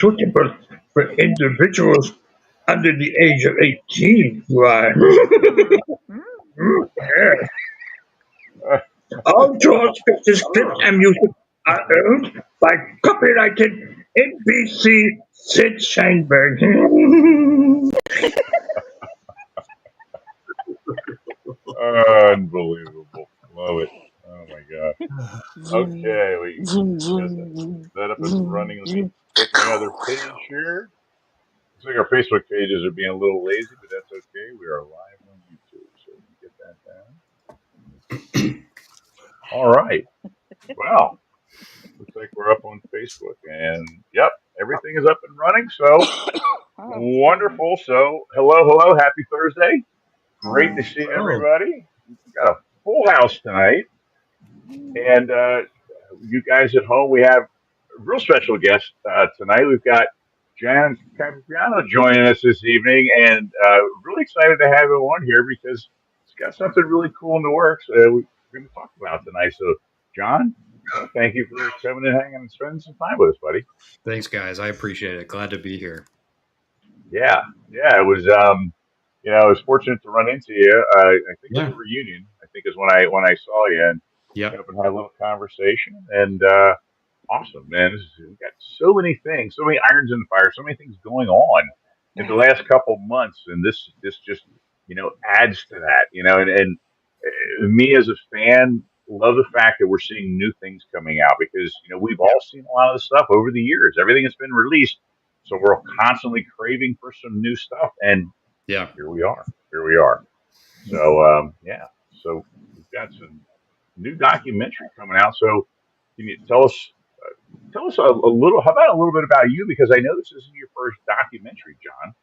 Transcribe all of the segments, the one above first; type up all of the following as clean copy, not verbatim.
suitable for individuals under the age of 18. Why? Yes. All draws, pictures, clips, and music are owned by copyrighted NBC Sid Sheinberg. Unbelievable. Love it. Oh my God. Okay, we got the setup is running. Let me check my other page here. Looks like our Facebook pages are being a little lazy, but that's okay. We are live on YouTube, so we can get that down. All right. Well, looks like we're up on Facebook, and yep, everything is up and running. So wonderful. So hello, happy Thursday. Great to see Oh, everybody. We got a full house tonight, and you guys at home, we have a real special guest tonight. We've got Jan Campopiano joining us this evening, and really excited to have him on here because he's got something really cool in the works we're going to talk about tonight. So, John, thank you for coming and hanging and spending some time with us, buddy. thanks, guys. I appreciate it. Glad to be here. Yeah, yeah, it was. I was fortunate to run into you. I think at Yeah. the reunion. I think is when I saw you and Yep. up and had a little conversation. And awesome, man. We've got so many things, so many irons in the fire, so many things going on in the last couple months, and this just adds to that. Me as a fan love the fact that we're seeing new things coming out because we've all seen a lot of the stuff over the years. Everything has been released, so we're constantly craving for some new stuff, and Yeah. here we are. Here we are. So yeah. So we've got some new documentary coming out. So can you tell us a little? How about a little bit about you? Because I know this isn't your first documentary, John.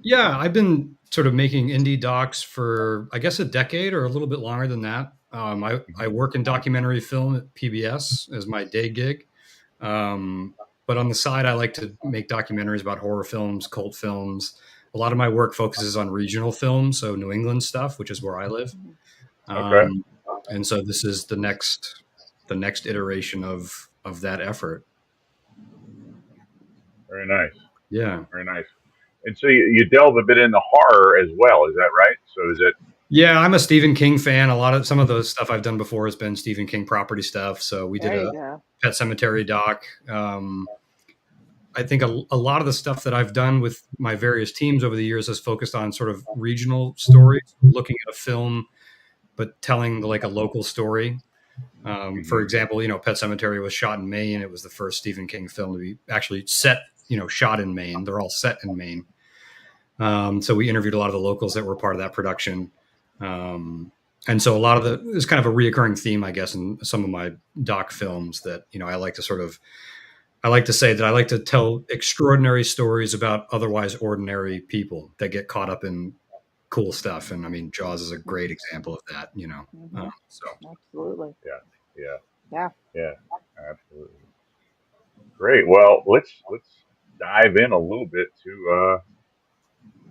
Yeah. I've been sort of making indie docs for, I guess, a decade or a little bit longer than that. I work in documentary film at PBS as my day gig. But on the side, I like to make documentaries about horror films, cult films. A lot of my work focuses on regional films, so New England stuff, which is where I live. Okay. Um, and so this is the next iteration of that effort. Very nice. Yeah. Very nice. And so you delve a bit into horror as well. Is that right? So is it? Yeah, I'm a Stephen King fan. Some of the stuff I've done before has been Stephen King property stuff. So we did a Pet Cemetery doc. I think a lot of the stuff that I've done with my various teams over the years has focused on sort of regional stories, looking at a film, but telling like a local story. For example, Pet Cemetery was shot in Maine. It was the first Stephen King film to be actually set, shot in Maine. They're all set in Maine. So we interviewed a lot of the locals that were part of that production. And so a lot of it's kind of a reoccurring theme, I guess, in some of my doc films that, I like to say that I like to tell extraordinary stories about otherwise ordinary people that get caught up in cool stuff. And I mean, Jaws is a great example of that, so. Absolutely. Yeah. Absolutely. Great. Well, let's dive in a little bit to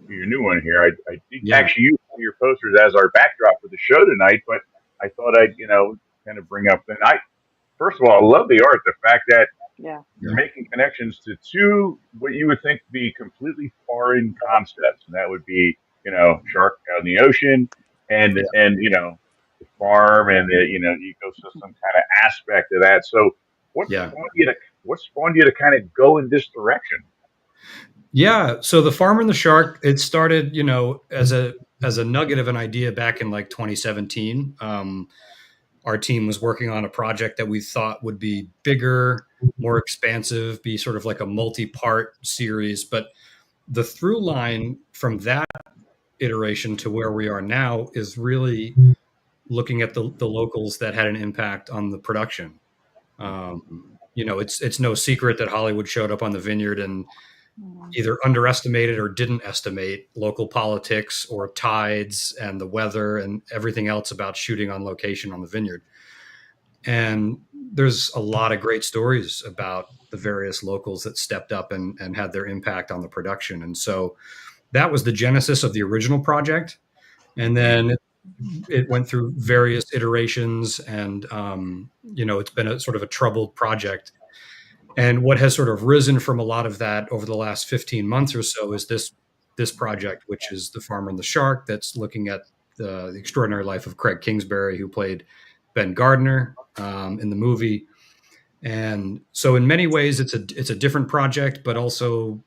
your new one here. I did actually use your posters as our backdrop for the show tonight, but I thought I'd kind of bring up. And first of all, I love the art. The fact that you're making connections to two what you would think to be completely foreign concepts, and that would be shark out in the ocean and the farm and the ecosystem kind of aspect of that. So what spawned you to kind of go in this direction? Yeah. So the farmer and the shark, it started, as a nugget of an idea back in like 2017. Our team was working on a project that we thought would be bigger, more expansive, be sort of like a multi-part series. But the through line from that iteration to where we are now is really looking at the locals that had an impact on the production. It's no secret that Hollywood showed up on the vineyard and either underestimated or didn't estimate local politics or tides and the weather and everything else about shooting on location on the vineyard. And there's a lot of great stories about the various locals that stepped up and had their impact on the production. And so that was the genesis of the original project. And then it went through various iterations and, it's been a sort of a troubled project. And what has sort of risen from a lot of that over the last 15 months or so is this project, which is The Farmer and the Shark, that's looking at the extraordinary life of Craig Kingsbury, who played Ben Gardner in the movie. And so in many ways, it's a different project, but also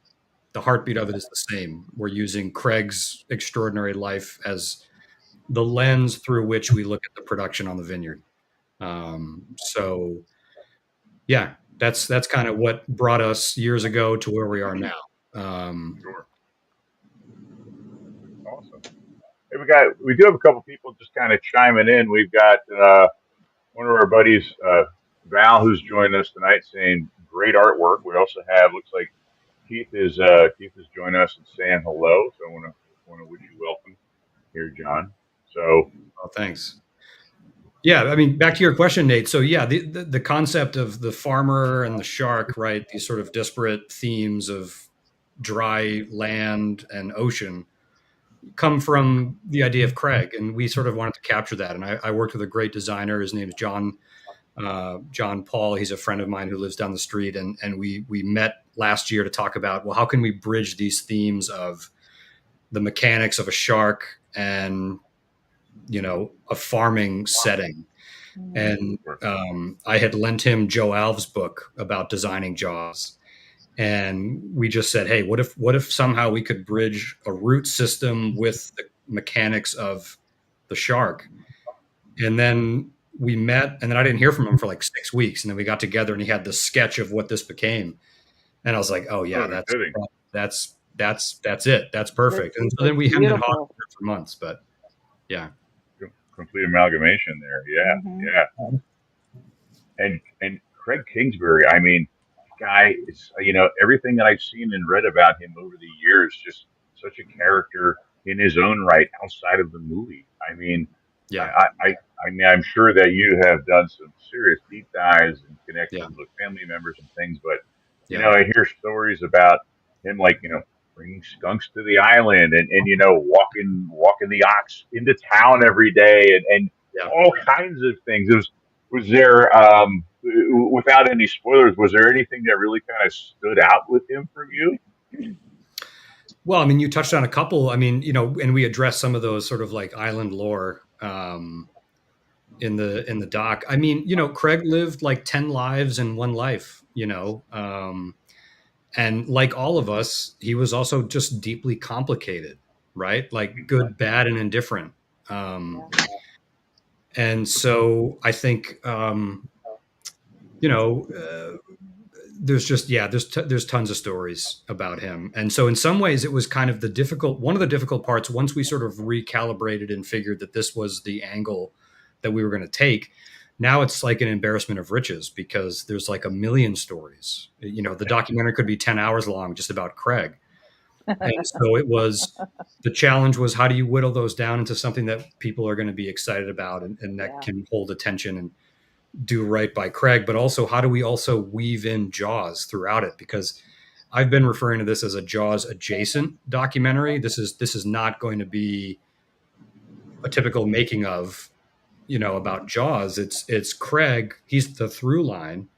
the heartbeat of it is the same. We're using Craig's extraordinary life as the lens through which we look at the production on the vineyard. So yeah, that's kind of what brought us years ago to where we are now. Sure. Awesome. Hey, we do have a couple people just kind of chiming in. We've got one of our buddies, Val, who's joined us tonight, saying great artwork. We also have, looks like Keith is joining us and saying hello. So I want to wish you welcome here, John. So, thanks. Yeah, I mean, back to your question, Nate. So yeah, the concept of the farmer and the shark, right? These sort of disparate themes of dry land and ocean come from the idea of Craig, and we sort of wanted to capture that. And I worked with a great designer. His name is John Paul. He's a friend of mine who lives down the street, and we met last year to talk about, well, how can we bridge these themes of the mechanics of a shark and a farming setting. And I had lent him Joe Alves' book about designing Jaws. And we just said, hey, what if somehow we could bridge a root system with the mechanics of the shark? And then we met, and then I didn't hear from him for like 6 weeks. And then we got together and he had this sketch of what this became. And I was like, oh yeah, that's it. That's perfect. And so then we hemmed and hawed for months, but yeah. Complete amalgamation there. Yeah. Yeah. And Craig Kingsbury, I mean, guy is, everything that I've seen and read about him over the years, just such a character in his own right outside of the movie. I mean, yeah. I mean, I'm sure that you have done some serious deep dives and connections with family members and things, but I hear stories about him, like, bringing skunks to the island and walking the ox into town every day and all kinds of things. Was there, without any spoilers, was there anything that really kind of stood out with him from you? Well, I mean, you touched on a couple. I mean, and we addressed some of those sort of like island lore in the doc. I mean, Craig lived like 10 lives in one life, and like all of us, he was also just deeply complicated, right? Like good, bad, and indifferent. And so I think, there's just, there's tons of stories about him. And so in some ways it was kind of one of the difficult parts once we sort of recalibrated and figured that this was the angle that we were going to take. Now it's like an embarrassment of riches because there's like a million stories. The documentary could be 10 hours long just about Craig. And so the challenge was, how do you whittle those down into something that people are going to be excited about and that can hold attention and do right by Craig, but also how do we also weave in Jaws throughout it? Because I've been referring to this as a Jaws adjacent documentary. This is not going to be a typical making of, about Jaws. It's Craig. He's the through line.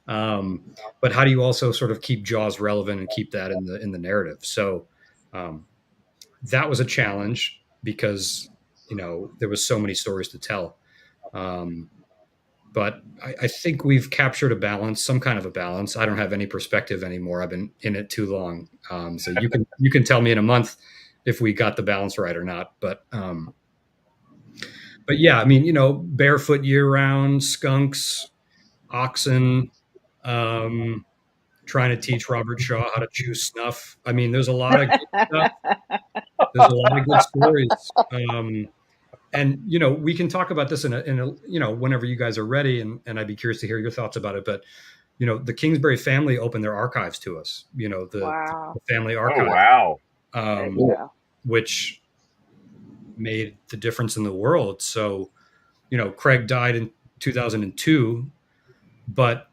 But how do you also sort of keep Jaws relevant and keep that in the narrative? So that was a challenge because, there was so many stories to tell. But I think we've captured a balance, some kind of a balance. I don't have any perspective anymore. I've been in it too long. So you can tell me in a month if we got the balance right or not. But yeah, I mean, barefoot year round, skunks, oxen, trying to teach Robert Shaw how to chew snuff. I mean, there's a lot of good stuff. There's a lot of good stories. And, we can talk about this in a whenever you guys are ready. And I'd be curious to hear your thoughts about it. But, the Kingsbury family opened their archives to us, the family archive. Oh, wow. Which made the difference in the world. So, Craig died in 2002, but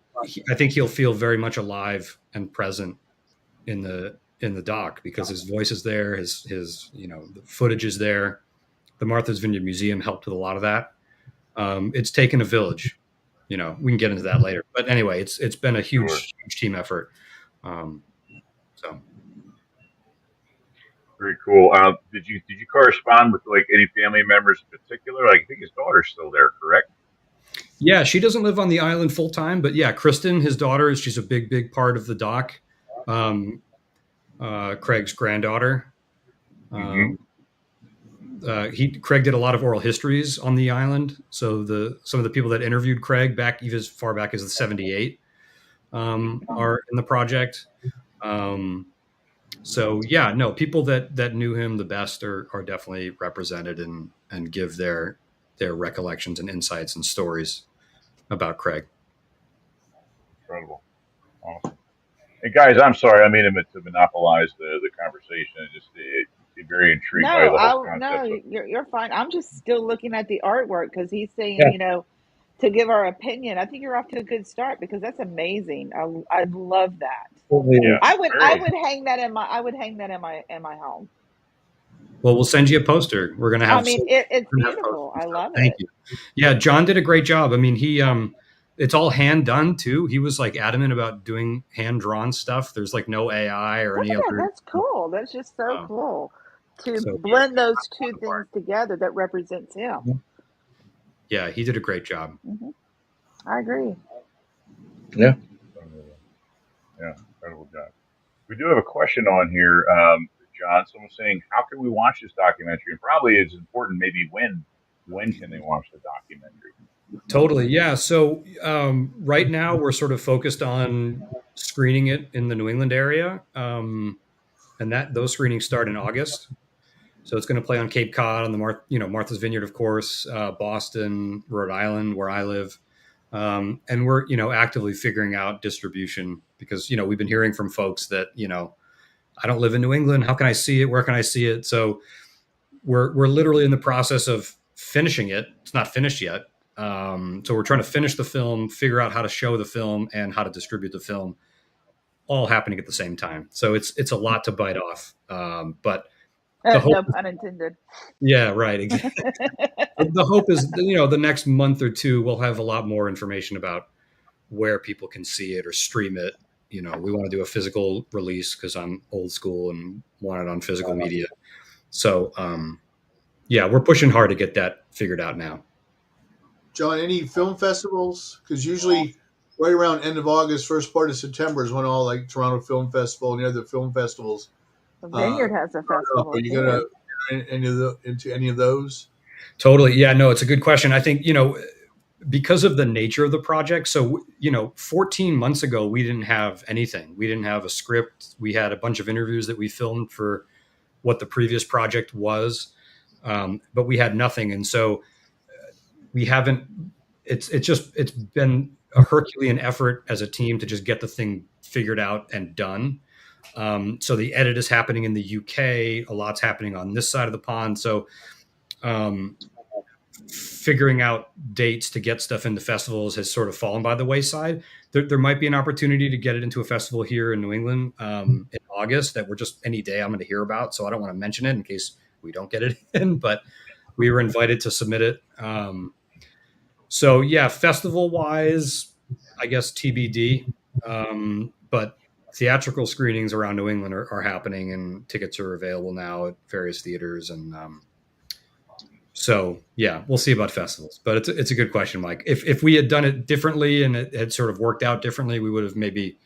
I think he'll feel very much alive and present in the doc because his voice is there. His the footage is there. The Martha's Vineyard Museum helped with a lot of that. It's taken a village. we can get into that later. But anyway, it's been a huge team effort. So very cool. Did you correspond with like any family members in particular? Like, I think his daughter's still there, correct? Yeah, she doesn't live on the island full time, but yeah, Kristen, his daughter, she's a big part of the doc. Craig's granddaughter. Mm-hmm. Craig did a lot of oral histories on the island. So some of the people that interviewed Craig back even as far back as the '78 are in the project. So yeah, no, people that knew him the best are definitely represented and give their recollections and insights and stories about Craig. Incredible, awesome. Hey guys, I'm sorry, I made him to monopolize the conversation. Very intrigued by the whole concept. No, you're fine. I'm just still looking at the artwork because he's saying, to give our opinion. I think you're off to a good start because that's amazing. I love that. Yeah, I would hang that in my home. Well, we'll send you a poster. We're gonna have. I mean, it's beautiful. I love it. Thank you. Yeah, John did a great job. I mean, he it's all hand done too. He was like adamant about doing hand drawn stuff. There's like no AI or any other. That's cool. That's just so cool to blend those two things together that represents him. Yeah, he did a great job. Mm-hmm. I agree. Yeah. Yeah, incredible job. We do have a question on here, John. Someone's saying, how can we watch this documentary? And probably it's important, maybe when can they watch the documentary? Totally. Yeah. So right now we're sort of focused on screening it in the New England area. And those screenings start in August. So it's going to play on Cape Cod, on the Martha's Vineyard, of course, Boston, Rhode Island, where I live. And we're, actively figuring out distribution because, we've been hearing from folks that, I don't live in New England. How can I see it? Where can I see it? So we're literally in the process of finishing it. It's not finished yet. So we're trying to finish the film, figure out how to show the film and how to distribute the film, all happening at the same time. So it's a lot to bite off. But no pun intended. Yeah, right. Exactly. The hope is, the next month or two, we'll have a lot more information about where people can see it or stream it. We want to do a physical release because I'm old school and want it on physical media. So, we're pushing hard to get that figured out now. John, any film festivals? Because usually right around end of August, first part of September is when all like Toronto Film Festival and the other film festivals. The Vineyard has a festival. Are you going to into any of those? Totally. Yeah, no, it's a good question. I think, because of the nature of the project. So, 14 months ago, we didn't have anything. We didn't have a script. We had a bunch of interviews that we filmed for what the previous project was. But we had nothing. And so we haven't, it's been a Herculean effort as a team to just get the thing figured out and done. So the edit is happening in the UK. A lot's happening on this side of the pond. So figuring out dates to get stuff into festivals has sort of fallen by the wayside. There might be an opportunity to get it into a festival here in New England in August that we're just any day I'm going to hear about. So I don't want to mention it in case we don't get it in, but we were invited to submit it. So yeah, festival wise, I guess TBD. But theatrical screenings around New England are happening and tickets are available now at various theaters. And so, yeah, we'll see about festivals. But it's a good question, Mike. If we had done it differently and it had sort of worked out differently, we would have maybe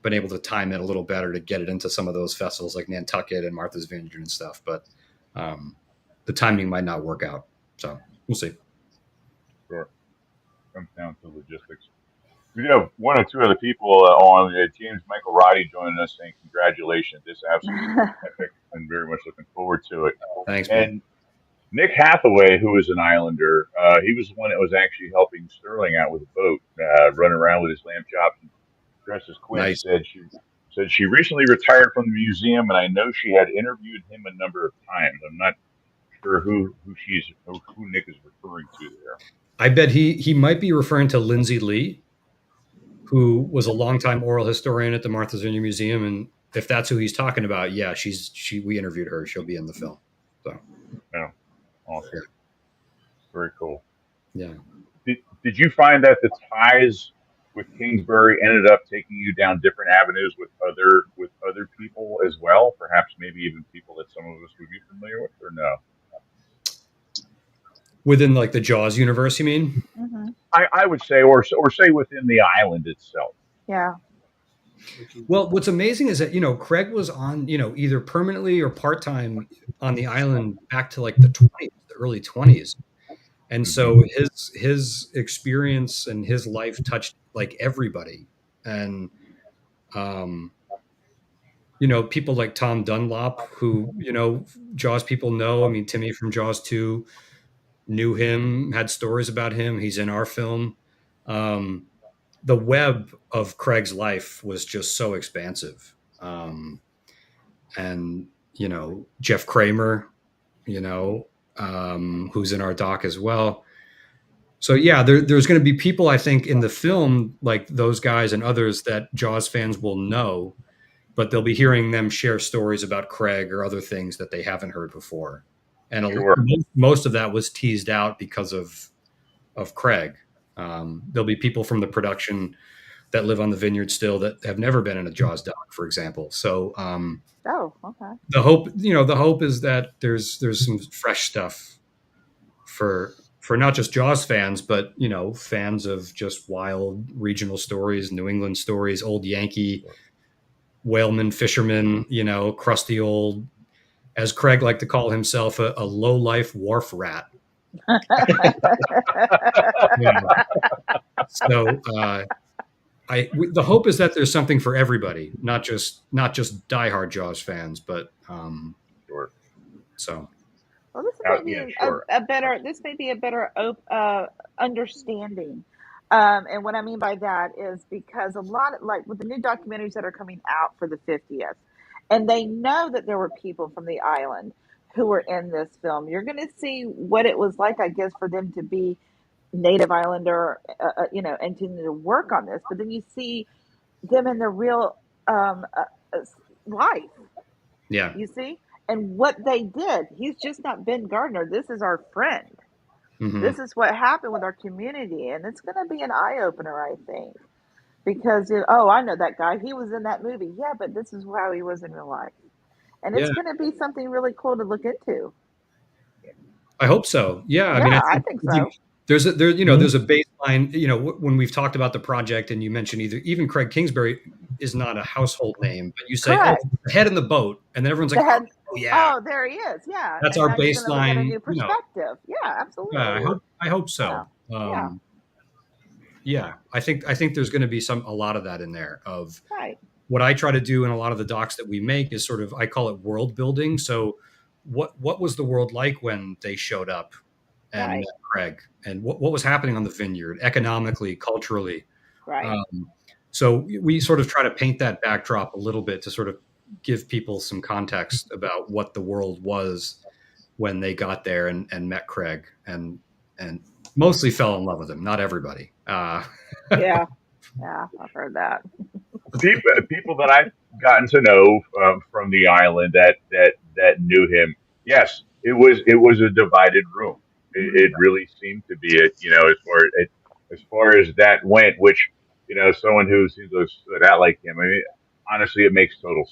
been able to time it a little better to get it into some of those festivals like Nantucket and Martha's Vineyard and stuff. But the timing might not work out. So we'll see. Sure. Comes down to logistics. We do have one or two other people on. James Michael Roddy joining us saying congratulations. This is absolutely epic and very much looking forward to it. Thanks, man. And Nick Hathaway, who is an Islander, he was the one that was actually helping Sterling out with a boat, running around with his lamb chops and dressed as Quinn. Nice. Said she recently retired from the museum, and I know she had interviewed him a number of times. I'm not sure who Nick is referring to there. I bet he might be referring to Lindsay Lee, who was a longtime oral historian at the Martha's Vineyard Museum. And if that's who he's talking about, yeah, we interviewed her. She'll be in the film. So, yeah, awesome, very cool. Yeah. Did you find that the ties with Kingsbury ended up taking you down different avenues with other people as well? Perhaps maybe even people that some of us would be familiar with, or no? Within like the Jaws universe, you mean? Mm-hmm. I would say, or say within the island itself. Yeah. Well, what's amazing is that, Craig was on, either permanently or part-time on the island back to like the early 20s. And so his experience and his life touched like everybody. And, people like Tom Dunlop, who, Jaws people know. I mean, Timmy from Jaws 2 knew him, had stories about him. He's in our film. The web of Craig's life was just so expansive. And, Jeff Kramer, who's in our doc as well. So yeah, there's going to be people, I think, in the film, like those guys and others that Jaws fans will know, but they'll be hearing them share stories about Craig or other things that they haven't heard before. And most of that was teased out because of Craig. There'll be people from the production that live on the vineyard still that have never been in a Jaws doc, for example. So okay. the hope is that there's some fresh stuff for not just Jaws fans, but fans of just wild regional stories, New England stories, old Yankee whaleman, fisherman, crusty old, as Craig liked to call himself, a low life wharf rat. So the hope is that there's something for everybody, not just diehard Jaws fans, but Sure. So. Well, this may be a better. This may be a better understanding, and what I mean by that is because a lot of, like with the new documentaries that are coming out for the 50th, and they know that there were people from the island who were in this film. You're going to see what it was like, I guess, for them to be native islander, and to work on this. But then you see them in the real life. Yeah. You see. And what they did, he's just not Ben Gardner. This is our friend. Mm-hmm. This is what happened with our community. And it's going to be an eye-opener, I think. Because, I know that guy. He was in that movie. Yeah, but this is how he was in real life. And it's going to be something really cool to look into. I hope so. Yeah. I mean, I think so. There's a baseline, when we've talked about the project and you mentioned even Craig Kingsbury is not a household name, but you say, the head in the boat. And then everyone's like, yeah. Oh, there he is. Yeah. That's our baseline. A new perspective. Yeah, absolutely. Yeah, I hope so. Yeah. I think there's going to be a lot of that in there of what I try to do in a lot of the docs that we make is sort of, I call it world building. So what was the world like when they showed up and met Craig, and what was happening on the vineyard economically, culturally? Right. So we sort of try to paint that backdrop a little bit to sort of give people some context about what the world was when they got there and met Craig and mostly fell in love with him. Not everybody. Yeah, I've heard that. People that I've gotten to know from the island that knew him, yes, it was a divided room. It really seemed to be as far as that went, which someone who seems to have stood out like him. I mean, honestly, it makes total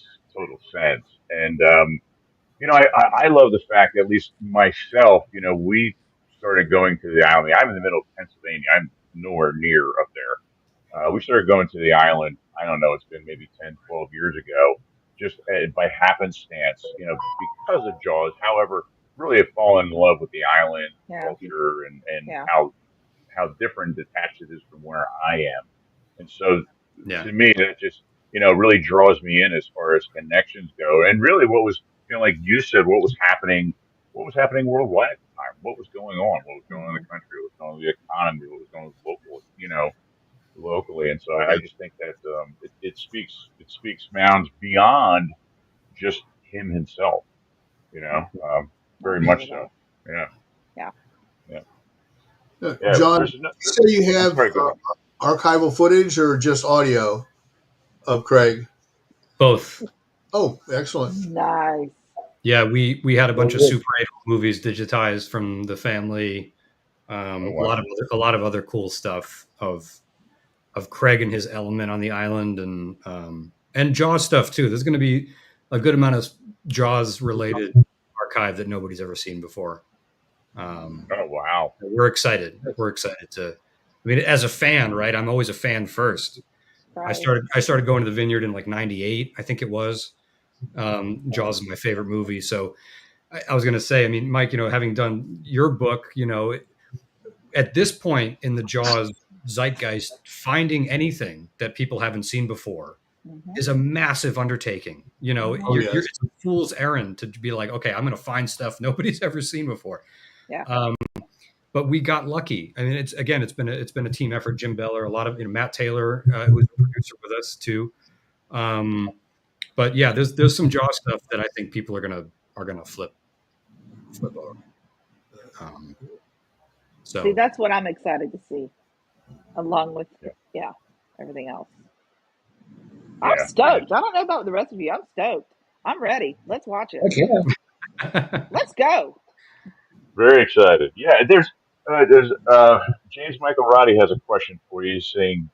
sense. And I love the fact, at least myself, we started going to the island. I'm in the middle of Pennsylvania. I'm nowhere near up there. We started going to the island. I don't know. It's been maybe 10, 12 years ago, just by happenstance, because of Jaws. However, really have fallen in love with the island culture and how different detached it is from where I am. And so to me, that just, really draws me in as far as connections go. And really what was, like you said, what was happening worldwide at the time, what was going on in the country, what was going on in the economy, what was going on locally. And so I just think that it speaks mounds beyond just him himself, very much so. Yeah. John, so you have archival footage or just audio of Craig? Both. Oh, excellent. Nice. Yeah, we had a bunch of Super 8 movies digitized from the family. Oh, A wow. lot of other cool stuff of Craig and his element on the island, and Jaws stuff too. There's going to be a good amount of Jaws related archive that nobody's ever seen before. Oh, wow. We're excited. We're excited to. I mean, as a fan, right? I'm always a fan first. Right. I started going to the Vineyard in like '98, I think it was. Jaws is my favorite movie, so I was going to say, I mean, Mike, having done your book, at this point in the Jaws zeitgeist, finding anything that people haven't seen before is a massive undertaking. It's a fool's errand to be like, okay, I'm going to find stuff nobody's ever seen before. Yeah. But we got lucky. I mean, it's been a team effort. Jim Beller, a lot of Matt Taylor, who's a producer with us too. But yeah, there's some Jaws stuff that I think people are gonna flip over. So see, that's what I'm excited to see, along with everything else. I'm stoked. I don't know about the rest of you. I'm stoked. I'm ready. Let's watch it. Okay. Let's go. Very excited. Yeah, there's James Michael Roddy has a question for you. He's saying,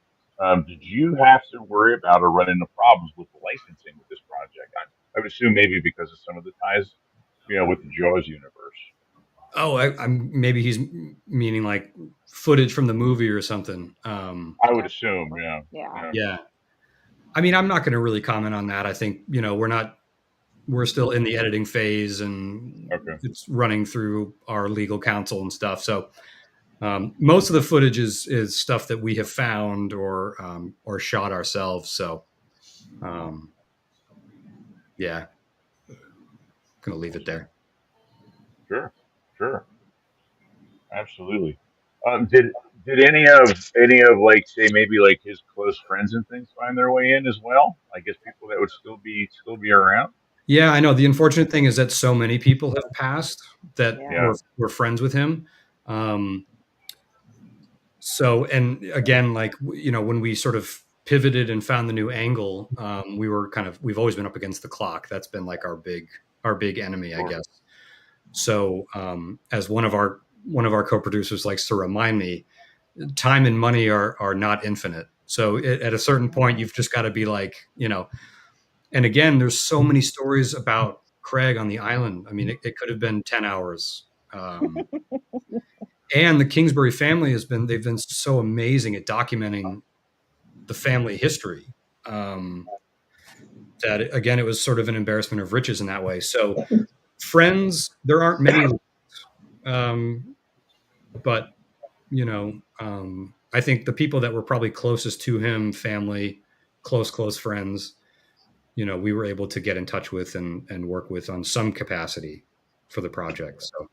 did you have to worry about or run into problems with the licensing with this project? I would assume maybe because of some of the ties, with the Jaws universe. Oh, I'm maybe he's meaning like footage from the movie or something. I would assume, yeah. I mean, I'm not going to really comment on that. I think we're still in the editing phase, and it's running through our legal counsel and stuff. So most of the footage is stuff that we have found or shot ourselves. So yeah, I'm gonna leave it there. Sure, absolutely. Did any of like say maybe like his close friends and things find their way in as well? I guess people that would still be around. Yeah, I know. The unfortunate thing is that so many people have passed that were friends with him. So, and again, like, when we sort of pivoted and found the new angle, we've always been up against the clock. That's been like our big enemy, I guess. So, as one of our co-producers likes to remind me, time and money are not infinite. So at a certain point, you've just got to be like, and again, there's so many stories about Craig on the island. I mean, it could have been 10 hours. And the Kingsbury family they've been so amazing at documenting the family history. That again, it was sort of an embarrassment of riches in that way. So friends, there aren't many, but I think the people that were probably closest to him, family, close friends, we were able to get in touch with and work with on some capacity for the project. So,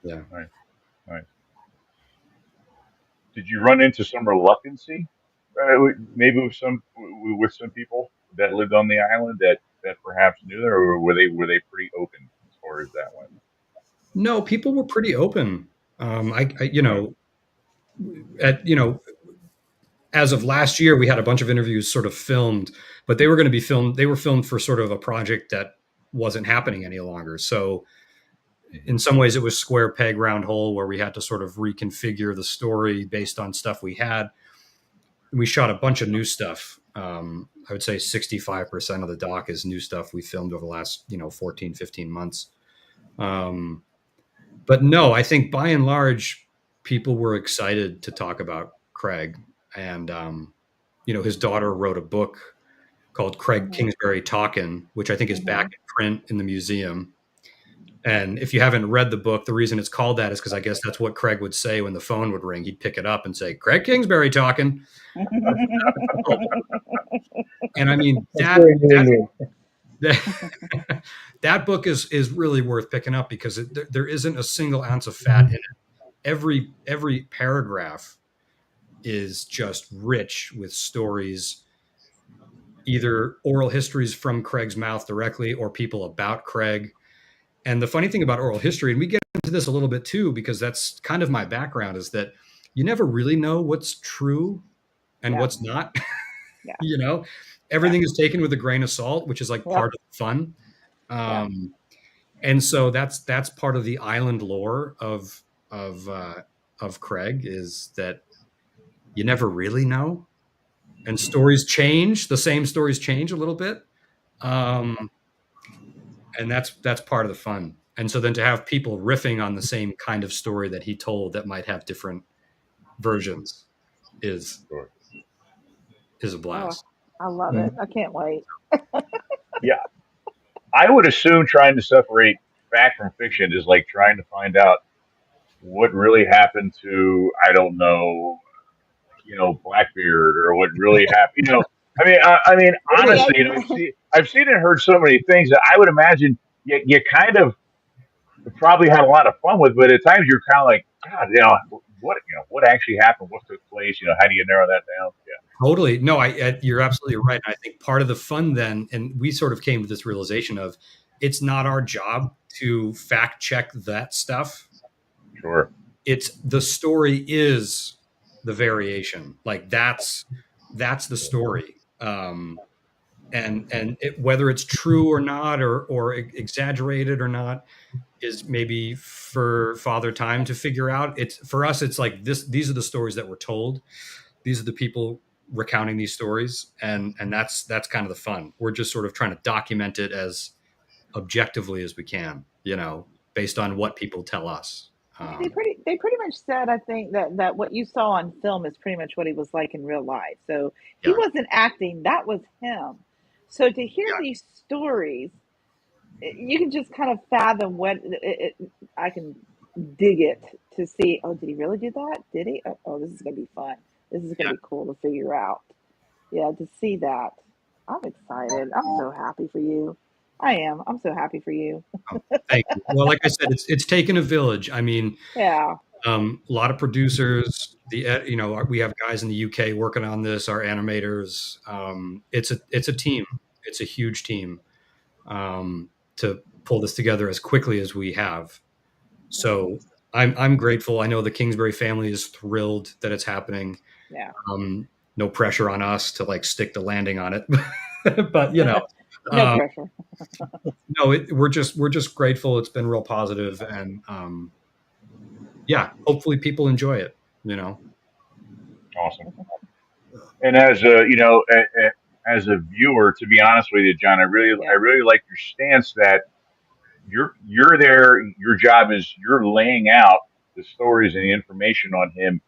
yeah. Nice. Did you run into some reluctancy, maybe with some people that lived on the island that perhaps knew there, or were they pretty open as far as that went? No, people were pretty open. As of last year, we had a bunch of interviews sort of filmed, but they were going to be filmed. They were filmed for sort of a project that wasn't happening any longer. So in some ways it was square peg round hole, where we had to sort of reconfigure the story based on stuff we had. We shot a bunch of new stuff. I would say 65% of the doc is new stuff we filmed over the last, 14, 15 months. But no, I think by and large, people were excited to talk about Craig. And, his daughter wrote a book called Craig Kingsbury Talkin', which I think is back in print in the museum. And if you haven't read the book, the reason it's called that is because I guess that's what Craig would say when the phone would ring. He'd pick it up and say, "Craig Kingsbury talking." And I mean, that book is really worth picking up, because there isn't a single ounce of fat in it. Every paragraph is just rich with stories, either oral histories from Craig's mouth directly or people about Craig. And the funny thing about oral history, and we get into this a little bit too, because that's kind of my background, is that you never really know what's true and what's not. Everything is taken with a grain of salt, which is like part of the fun. And so that's part of the island lore of Craig, is that you never really know, and stories change. The same stories change a little bit, and that's part of the fun. And so then to have people riffing on the same kind of story that he told that might have different versions is a blast. I love it. I can't wait. Yeah, I would assume trying to separate fact from fiction is like trying to find out what really happened to, I don't know, Blackbeard, or what really happened. I mean, honestly, I've seen and heard so many things that I would imagine you kind of probably had a lot of fun with, but at times you're kind of like, God, what actually happened, what took place, how do you narrow that down? Yeah, totally. No, you're absolutely right. I think part of the fun then, and we sort of came to this realization of, it's not our job to fact check that stuff. Sure. It's the story is the variation. Like that's the story. And whether it's true or not, or exaggerated or not, is maybe for Father Time to figure out. It's for us, it's like this. These are the stories that were told. These are the people recounting these stories, and that's kind of the fun. We're just sort of trying to document it as objectively as we can, based on what people tell us. They pretty much said, I think, that what you saw on film is pretty much what he was like in real life. So he wasn't acting; that was him. So to hear these stories, you can just kind of fathom what I can dig it to see. Oh, did he really do that? Did he? Oh, this is gonna be fun. This is gonna be cool to figure out. Yeah, to see that, I'm excited. I'm so happy for you. I am. I'm so happy for you. Oh, thank you. Well, like I said, it's taken a village. I mean, yeah. A lot of producers. We have guys in the UK working on this. Our animators. It's a team. It's a huge team to pull this together as quickly as we have. So I'm grateful. I know the Kingsbury family is thrilled that it's happening. Yeah. No pressure on us to like stick the landing on it, but no pressure. No, we're just grateful. It's been real positive, and hopefully people enjoy it. Awesome. And as as a viewer, to be honest with you, John, I really like your stance that you're there. Your job is you're laying out the stories and the information on him,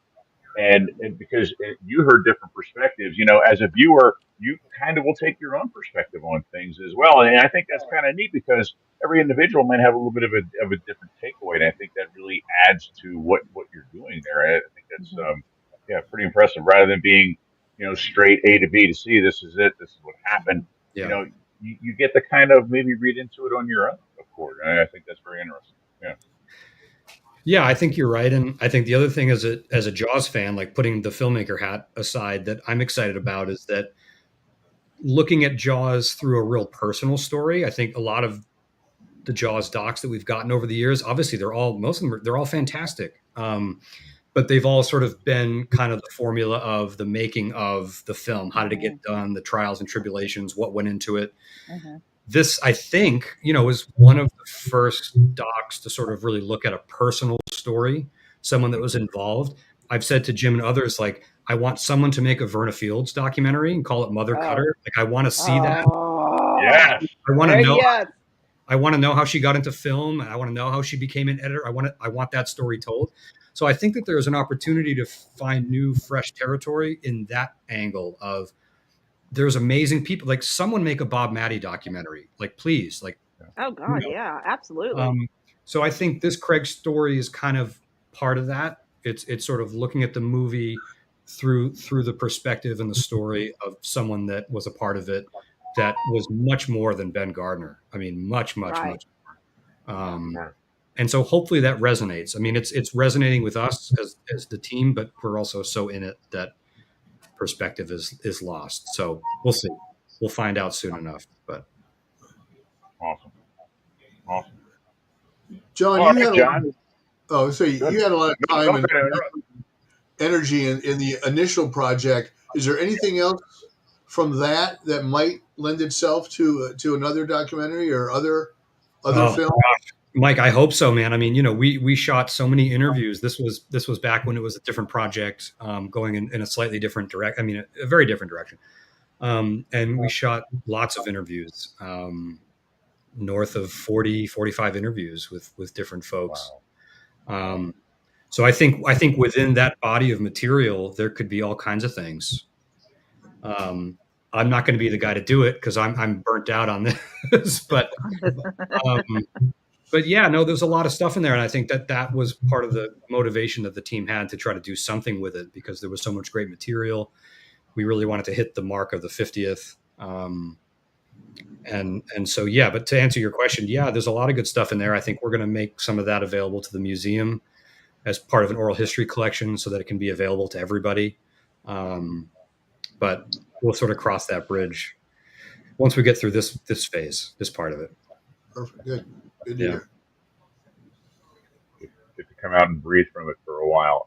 and because you heard different perspectives, as a viewer, you kind of will take your own perspective on things as well. And I think that's kind of neat because every individual might have a little bit of a different takeaway. And I think that really adds to what you're doing there. I think that's, pretty impressive rather than being, straight A to B to C. This is it. This is what happened. Yeah. You get to kind of maybe read into it on your own, of course. And I think that's very interesting. Yeah. Yeah, I think you're right. And I think the other thing as a Jaws fan, like putting the filmmaker hat aside, that I'm excited about is that looking at Jaws through a real personal story. I think a lot of the Jaws docs that we've gotten over the years, obviously most of them, they're all fantastic. But they've all sort of been kind of the formula of the making of the film. How did it get done? The trials and tribulations, what went into it. This, I think, was one of the first docs to sort of really look at a personal story, someone that was involved. I've said to Jim and others, like, I want someone to make a Verna Fields documentary and call it Mother Cutter. Like, I want to see that. Yeah. I want to know. I want to know how she got into film. I want to know how she became an editor. I want that story told. So I think that there's an opportunity to find new, fresh territory in that angle of there's amazing people. Like, someone make a Bob Matty documentary. Like, please. Like, oh God, yeah, absolutely. So I think this Craig story is kind of part of that. It's sort of looking at the movie through the perspective and the story of someone that was a part of it, that was much more than Ben Gardner. I mean, much more. And so hopefully that resonates. I mean, it's resonating with us as the team, but we're also so in it that perspective is lost. So we'll see. We'll find out soon enough. But awesome. John, you had a lot of time and energy in the initial project. Is there anything else from that might lend itself to another documentary or other other film? Gosh. Mike, I hope so, man. I mean, we shot so many interviews. This was back when it was a different project, going in a slightly different direct. I mean, a very different direction. And we shot lots of interviews, north of 40, 45 interviews with different folks. Wow. So I think within that body of material, there could be all kinds of things. I'm not going to be the guy to do it because I'm burnt out on this, but yeah, no, there's a lot of stuff in there. And I think that was part of the motivation that the team had to try to do something with it, because there was so much great material. We really wanted to hit the mark of the 50th. And so, yeah, but to answer your question, yeah, there's a lot of good stuff in there. I think we're going to make some of that available to the museum as part of an oral history collection so that it can be available to everybody. But we'll sort of cross that bridge once we get through this phase, this part of it. Perfect. Good to hear. Get to come out and breathe from it for a while.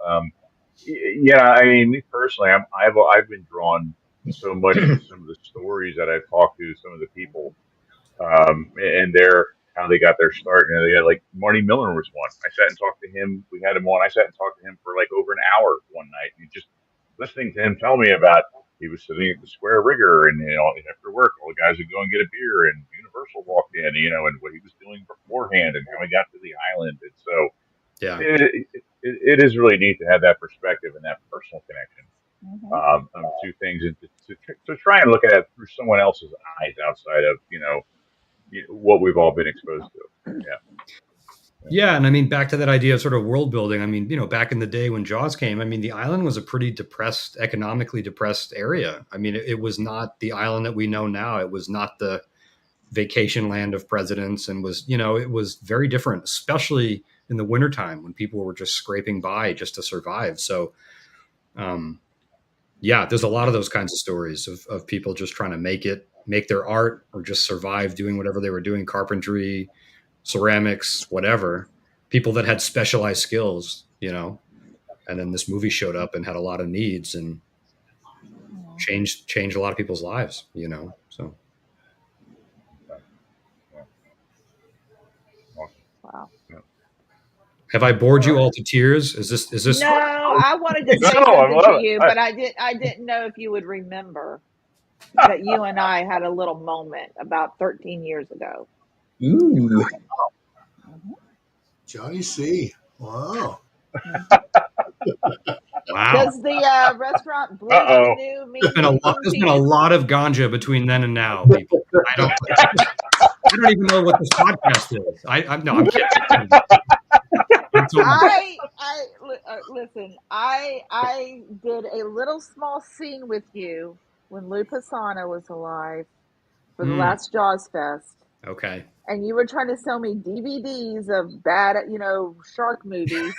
Yeah, I mean, me personally, I've been drawn so much to some of the stories that I've talked to, some of the people, and how they got their start. They had, like, Marty Miller was one. I sat and talked to him. We had him on. I sat and talked to him for like over an hour one night, and just listening to him tell me about. He was sitting at the Square Rigger, and after work, all the guys would go and get a beer, and Universal walked in, and what he was doing beforehand, and how he got to the island, and so yeah, it is really neat to have that perspective and that personal connection to things, and to try and look at it through someone else's eyes outside of what we've all been exposed to. Yeah, and I mean, back to that idea of sort of world building. I mean, back in the day when Jaws came, I mean, the island was a pretty economically depressed area. I mean, it was not the island that we know now. It was not the vacation land of presidents, and it was very different, especially in the wintertime when people were just scraping by just to survive. So, yeah, there's a lot of those kinds of stories of people just trying to make their art, or just survive doing whatever they were doing, carpentry, ceramics, whatever, people that had specialized skills, and then this movie showed up and had a lot of needs and changed a lot of people's lives, so. Wow. Have I bored you all to tears? Is this? No, I wanted to say something to you, but I didn't know if you would remember that you and I had a little moment about 13 years ago. Ooh. Johnny C. Wow. Wow. Does the restaurant Blue Canoe mean there's been a lot of ganja between then and now, people. I don't even know what this podcast is. I'm kidding. Listen. I did a little small scene with you when Lou Pisano was alive for the last Jaws Fest. Okay. And you were trying to sell me DVDs of bad, shark movies.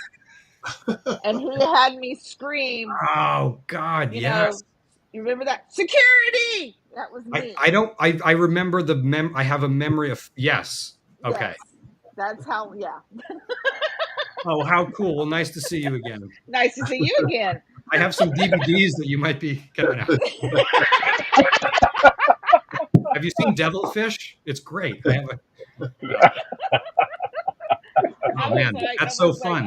And he had me scream. Oh God, yes. You remember that? Security! That was me. I remember I have a memory of, yes. Okay. Yes. That's how, yeah. Oh, how cool. Well, nice to see you again. Nice to see you again. I have some DVDs that you might be getting out. Have you seen Devilfish? It's great. Oh man, that's so fun.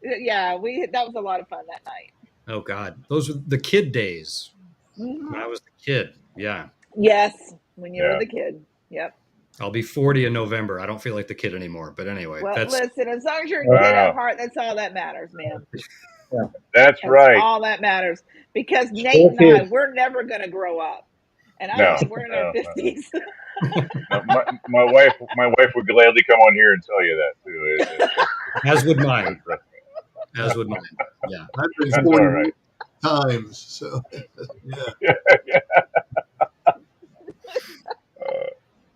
Yeah, that was a lot of fun that night. Oh God, those were the kid days. When I was the kid. Yeah. Yes, when you were the kid. Yep. I'll be 40 in November. I don't feel like the kid anymore. But anyway, listen, as long as you're a kid at heart, that's all that matters, man. Yeah. That's right. All that matters, because Nate and I, we're never going to grow up, and I think we're in our 50s. my wife would gladly come on here and tell you that too. As would mine. Yeah. I've been 40 times, so yeah.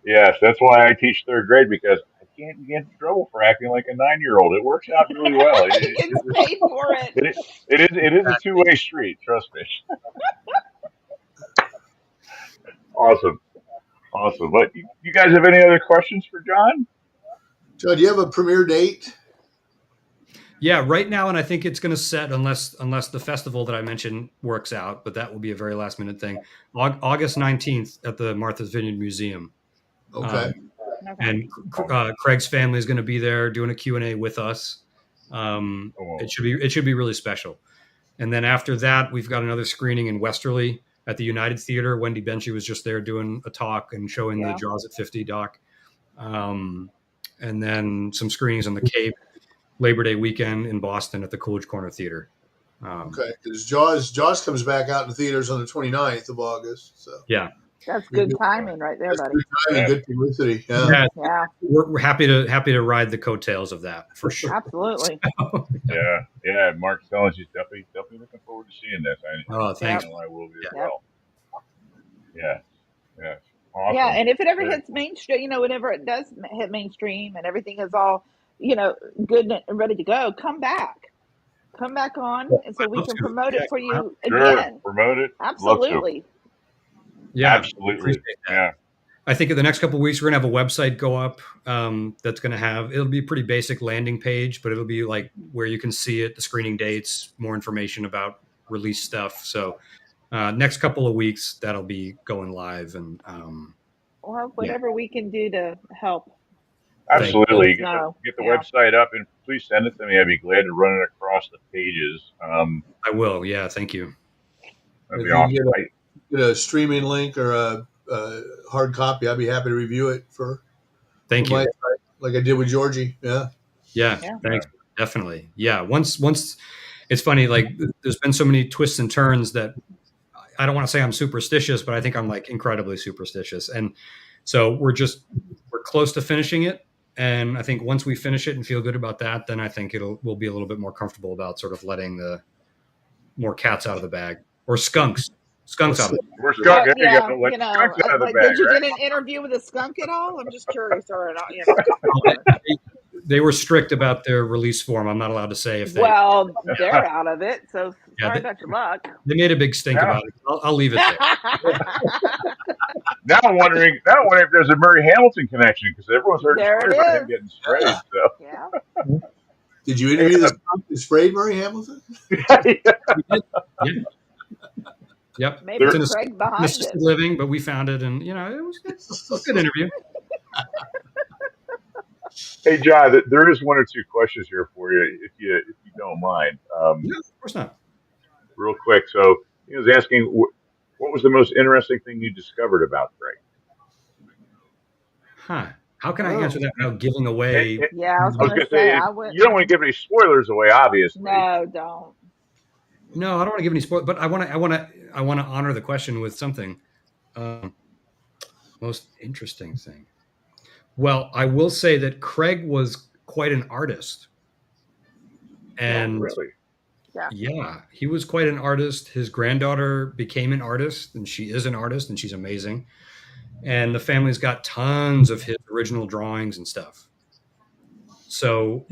Yes, that's why I teach third grade, because I can't get in trouble for acting like a 9-year-old. It works out really well. He gets paid for it. It is a two-way street. Trust me. Awesome. But you guys have any other questions for John? John, do you have a premiere date? Yeah, right now, and I think it's going to set unless the festival that I mentioned works out, but that will be a very last minute thing. August 19th at the Martha's Vineyard Museum. Okay. And Craig's family is going to be there doing a Q&A with us. It should be really special. And then after that, we've got another screening in Westerly at the United Theater. Wendy Benchy was just there doing a talk and showing the Jaws at 50 doc. And then some screenings on the Cape, Labor Day weekend in Boston at the Coolidge Corner Theater. Okay, because Jaws comes back out in the theaters on the 29th of August. So yeah, that's good timing right there, buddy. Good timing, good publicity. Yeah. We're happy to ride the coattails of that for sure. Absolutely. Yeah. Mark's telling us he's definitely looking forward to seeing this. Thanks. I will be as well. Yeah. Awesome. Yeah, and if it ever hits mainstream, whenever it does hit mainstream and everything is all, good and ready to go, come back on, and so we can promote it for you again. Promote it. Absolutely. Yeah, absolutely. Yeah. I think in the next couple of weeks, we're going to have a website go up that's going to it'll be a pretty basic landing page, but it'll be like where you can see it, the screening dates, more information about release stuff. So next couple of weeks, that'll be going live. And whatever we can do to help. Absolutely. Get the website up and please send it to me. I'd be glad to run it across the pages. I will. Yeah. Thank you. That'd be awesome. Get a streaming link or a hard copy. I'd be happy to review it Thank you. Like I did with Georgie. Yeah. Thanks. Definitely. Yeah. Once it's funny, like there's been so many twists and turns that I don't want to say I'm superstitious, but I think I'm like incredibly superstitious. And so we're close to finishing it. And I think once we finish it and feel good about that, then I think we'll be a little bit more comfortable about sort of letting the more cats out of the bag or skunks out of the bag. We're skunk. Skunks out of the bag. Did you get an interview with a skunk at all? I'm just curious. Or not, They were strict about their release form. I'm not allowed to say if they. Well, they're out of it, so sorry about your luck. They made a big stink about it. I'll leave it there. Now I'm wondering if there's a Murray Hamilton connection because everyone's heard stories about him getting sprayed. So. Yeah. Did you interview the skunk that sprayed Murray Hamilton? Yep. Maybe Craig behind it. Living, but we found it, and it was a good interview. Hey, John, there is one or two questions here for you, if you don't mind. No, of course not. Real quick. So he was asking, what was the most interesting thing you discovered about Craig? How can I answer that without giving away? I was going to say, you don't want to give any spoilers away, obviously. No, don't. No, I don't want to give any spoilers, but I want to honor the question with something. Most interesting thing. Well, I will say that Craig was quite an artist. And really? Yeah, he was quite an artist. His granddaughter became an artist, and she is an artist, and she's amazing. And the family's got tons of his original drawings and stuff. So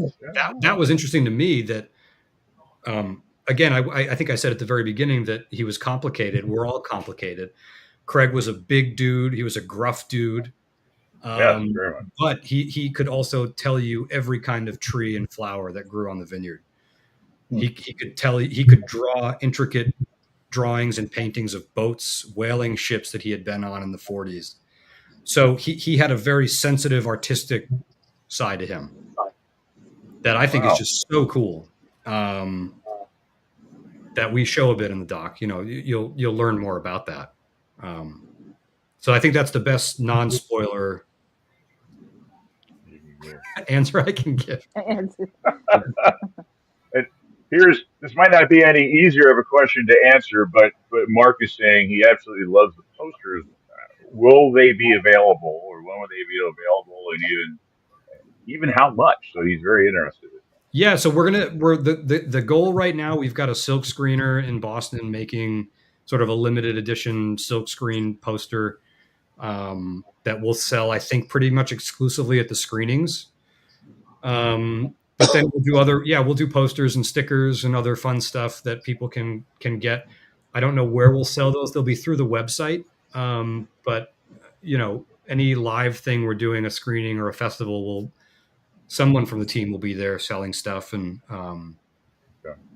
that was interesting to me that, again, I think I said at the very beginning that he was complicated. We're all complicated. Craig was a big dude. He was a gruff dude. But he could also tell you every kind of tree and flower that grew on the vineyard. He could draw intricate drawings and paintings of boats, whaling ships that he had been on in the 40s. So he had a very sensitive artistic side to him that I think is just so cool. That we show a bit in the doc. You'll learn more about that. So I think that's the best non-spoiler answer I can give. And this might not be any easier of a question to answer, but Mark is saying he absolutely loves the posters. Will they be available, or when will they be available, and even how much? So he's very interested. Yeah, so we're the goal right now. We've got a silk screener in Boston making sort of a limited edition silk screen poster that will sell, I think, pretty much exclusively at the screenings. But then we'll do posters and stickers and other fun stuff that people can get. I don't know where we'll sell those. They'll be through the website. But any live thing we're doing, a screening or a festival, someone from the team will be there selling stuff. And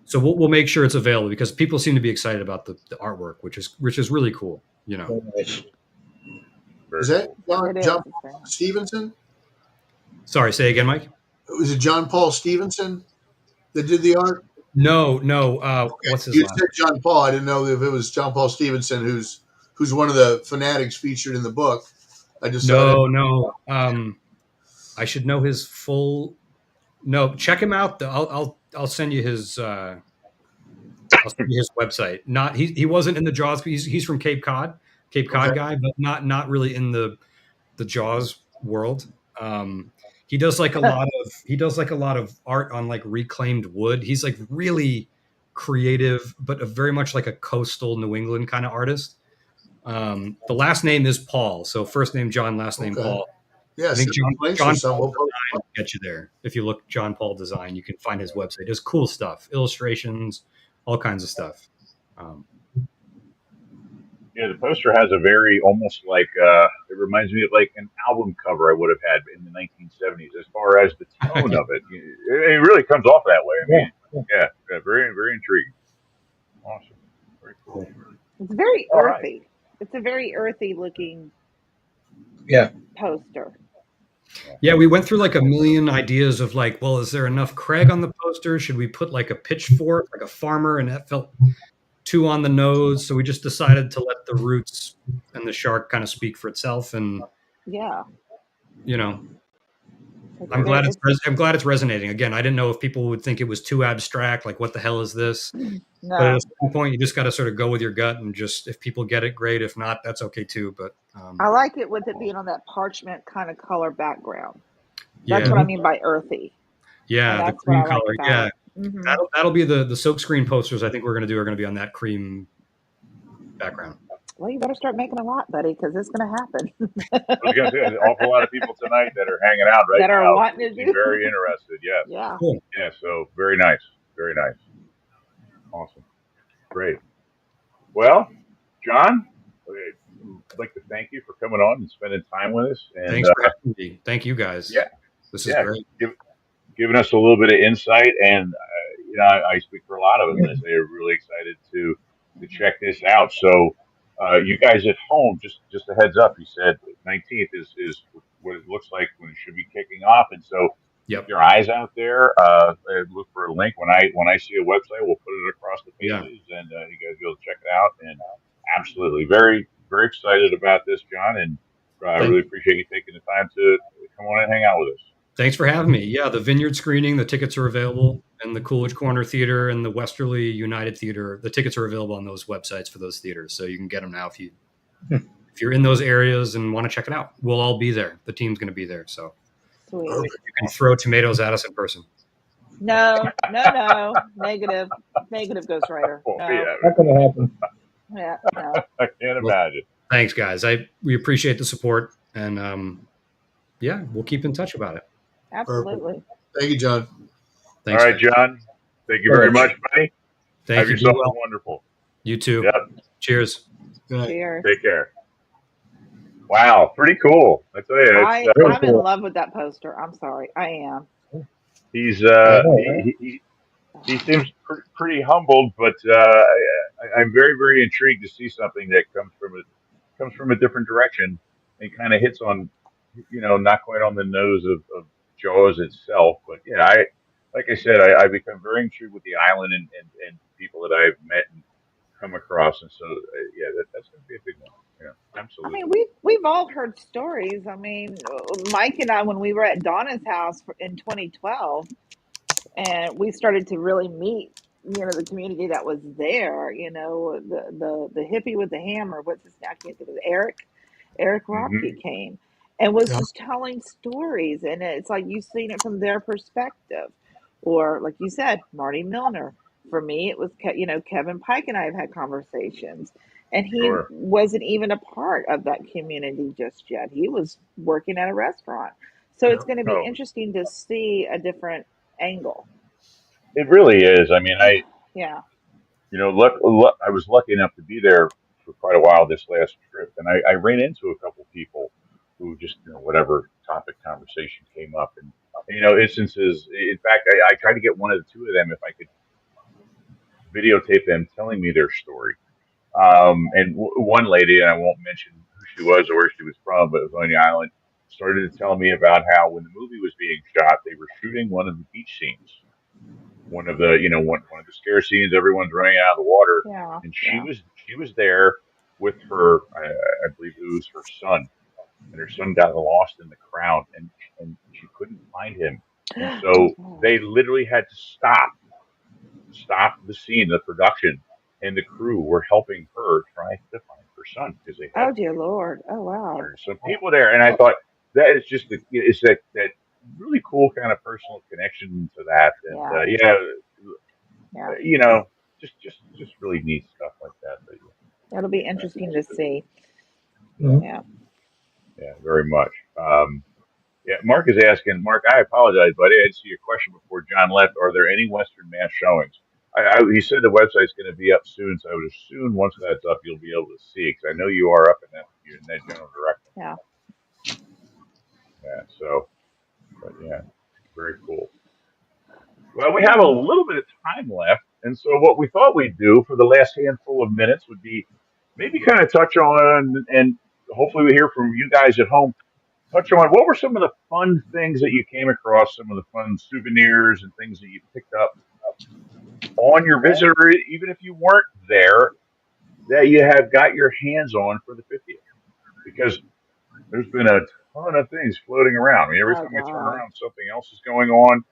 so we'll make sure it's available because people seem to be excited about the artwork, which is really cool. Is that John Stevenson? Sorry, say again, Mike. Was it John Paul Stevenson that did the art? No. Okay. What's his You last said John Paul. I didn't know if it was John Paul Stevenson, who's one of the fanatics featured in the book. I decided. No. I should know his full. No, check him out. I'll send you his. I'll send you his website. Not he wasn't in the Jaws. He's from Cape Cod, Okay. guy, but not really in the Jaws world. He does like a lot of art on like reclaimed wood. He's like really creative, but very much like a coastal New England kind of artist. The last name is Paul, so first name John, last name Okay. Paul. Yeah, I think links John or something. Paul Design will get you there. If you look John Paul Design, you can find his website. There's cool stuff, illustrations, all kinds of stuff. Yeah, the poster has a very almost like it reminds me of like an album cover I would have had in the 1970s. As far as the tone of it, it really comes off that way. I mean, yeah, very very intriguing. Awesome, very cool. It's very earthy. Right. It's a very earthy looking poster. Yeah, we went through like a million ideas of like, well, is there enough Craig on the poster? Should we put like a pitchfork, like a farmer? And that felt too on the nose. So we just decided to let the roots and the shark kind of speak for itself. And you know, I'm glad it's resonating. Again, I didn't know if people would think it was too abstract. Like, what the hell is this? No. But at a certain point, you just got to sort of go with your gut and just, if people get it, great. If not, that's okay too. But I like it with it being on that parchment kind of color background. That's what I mean by earthy. Yeah, the cream color. Yeah, that'll be the silk screen posters. I think we're going to do are going to be on that cream background. Well, you better start making a lot, buddy, because it's going to happen. I was going to say, there's an awful lot of people tonight that are hanging out right now. That are wanting to do. Very interested, yes. Yeah. Cool. Yeah, so very nice. Very nice. Awesome. Great. Well, John, I'd like to thank you for coming on and spending time with us. And, thanks for having me. Thank you, guys. Yeah. This is great. Giving us a little bit of insight. And, I speak for a lot of us. I say they're really excited to check this out. So, you guys at home, just a heads up, you said 19th is what it looks like when it should be kicking off. And so keep your eyes out there. Look for a link. When I see a website, we'll put it across the pages and you guys will be able to check it out. And absolutely very, very excited about this, John. And I really appreciate you taking the time to come on and hang out with us. Thanks for having me. Yeah, the Vineyard screening, the tickets are available, and the Coolidge Corner Theater and the Westerly United Theater. The tickets are available on those websites for those theaters, so you can get them now if you're in those areas and want to check it out. We'll all be there. The team's going to be there, so you can throw tomatoes at us in person. No, negative, ghostwriter. No. Not going to happen. Yeah, no. I can't imagine. Thanks, guys. We appreciate the support, and we'll keep in touch about it. Absolutely. Perfect. Thank you, John. Thanks, all right, John. Thank you very much, buddy. Have yourself wonderful. You too. Yep. Cheers. Cheers. Take care. Wow, pretty cool. I tell you, I'm in love with that poster. I'm sorry, I am. He's he seems pretty humbled, but I'm very very intrigued to see something that comes from a different direction and kind of hits on, not quite on the nose of Jaws itself, but like I said, I become very intrigued with the island and people that I've met and come across, and so that's going to be a big one. Yeah, absolutely. I mean, we've all heard stories. I mean, Mike and I, when we were at Donna's house in 2012, and we started to really meet, the community that was there. The hippie with the hammer. What's his name? I can't think of it. Eric Rocky came and was just telling stories, and it's like you've seen it from their perspective, or like you said, Marty Milner. For me, it was Kevin Pike and I have had conversations, and he wasn't even a part of that community just yet. He was working at a restaurant, so it's going to be interesting to see a different angle. It really is. I mean, I was lucky enough to be there for quite a while this last trip, and I ran into a couple people who just whatever topic conversation came up, and instances. In fact, I tried to get one of the two of them if I could videotape them telling me their story. And one lady, and I won't mention who she was or where she was from, but it was on the island. started to tell me about how when the movie was being shot, they were shooting one of the beach scenes, one of the one of the scare scenes. Everyone's running out of the water, Yeah. and Yeah. she was there with her. I believe it was her son, and her son got lost in the crowd, and she couldn't find him, and so they literally had to stop the scene, the production, and the crew were helping her try to find her son because they had Oh dear Lord. Oh wow. some people there, and I thought that is just it's that really cool kind of personal connection to that, and Yeah. Yeah. just really neat stuff like that. But, It'll be interesting to see. Mhm. Yeah. yeah, very much. Yeah, Mark is asking. Mark, I apologize, buddy. I didn't see your question before John left. Are there any Western mass showings? He said the website's going to be up soon, so I would assume once that's up, you'll be able to see it. Because I know you are up in that general direction. Yeah. Yeah. So, but yeah, very cool. Well, we have a little bit of time left, and so what we thought we'd do for the last handful of minutes would be maybe kind of touch on, and hopefully we hear from you guys at home. Touch on what were some of the fun things that you came across, some of the fun souvenirs and things that you picked up on your visit, or even if you weren't there, that you have got your hands on for the 50th. Because there's been a ton of things floating around. I mean, every Oh time I turn God. around, something else is going on.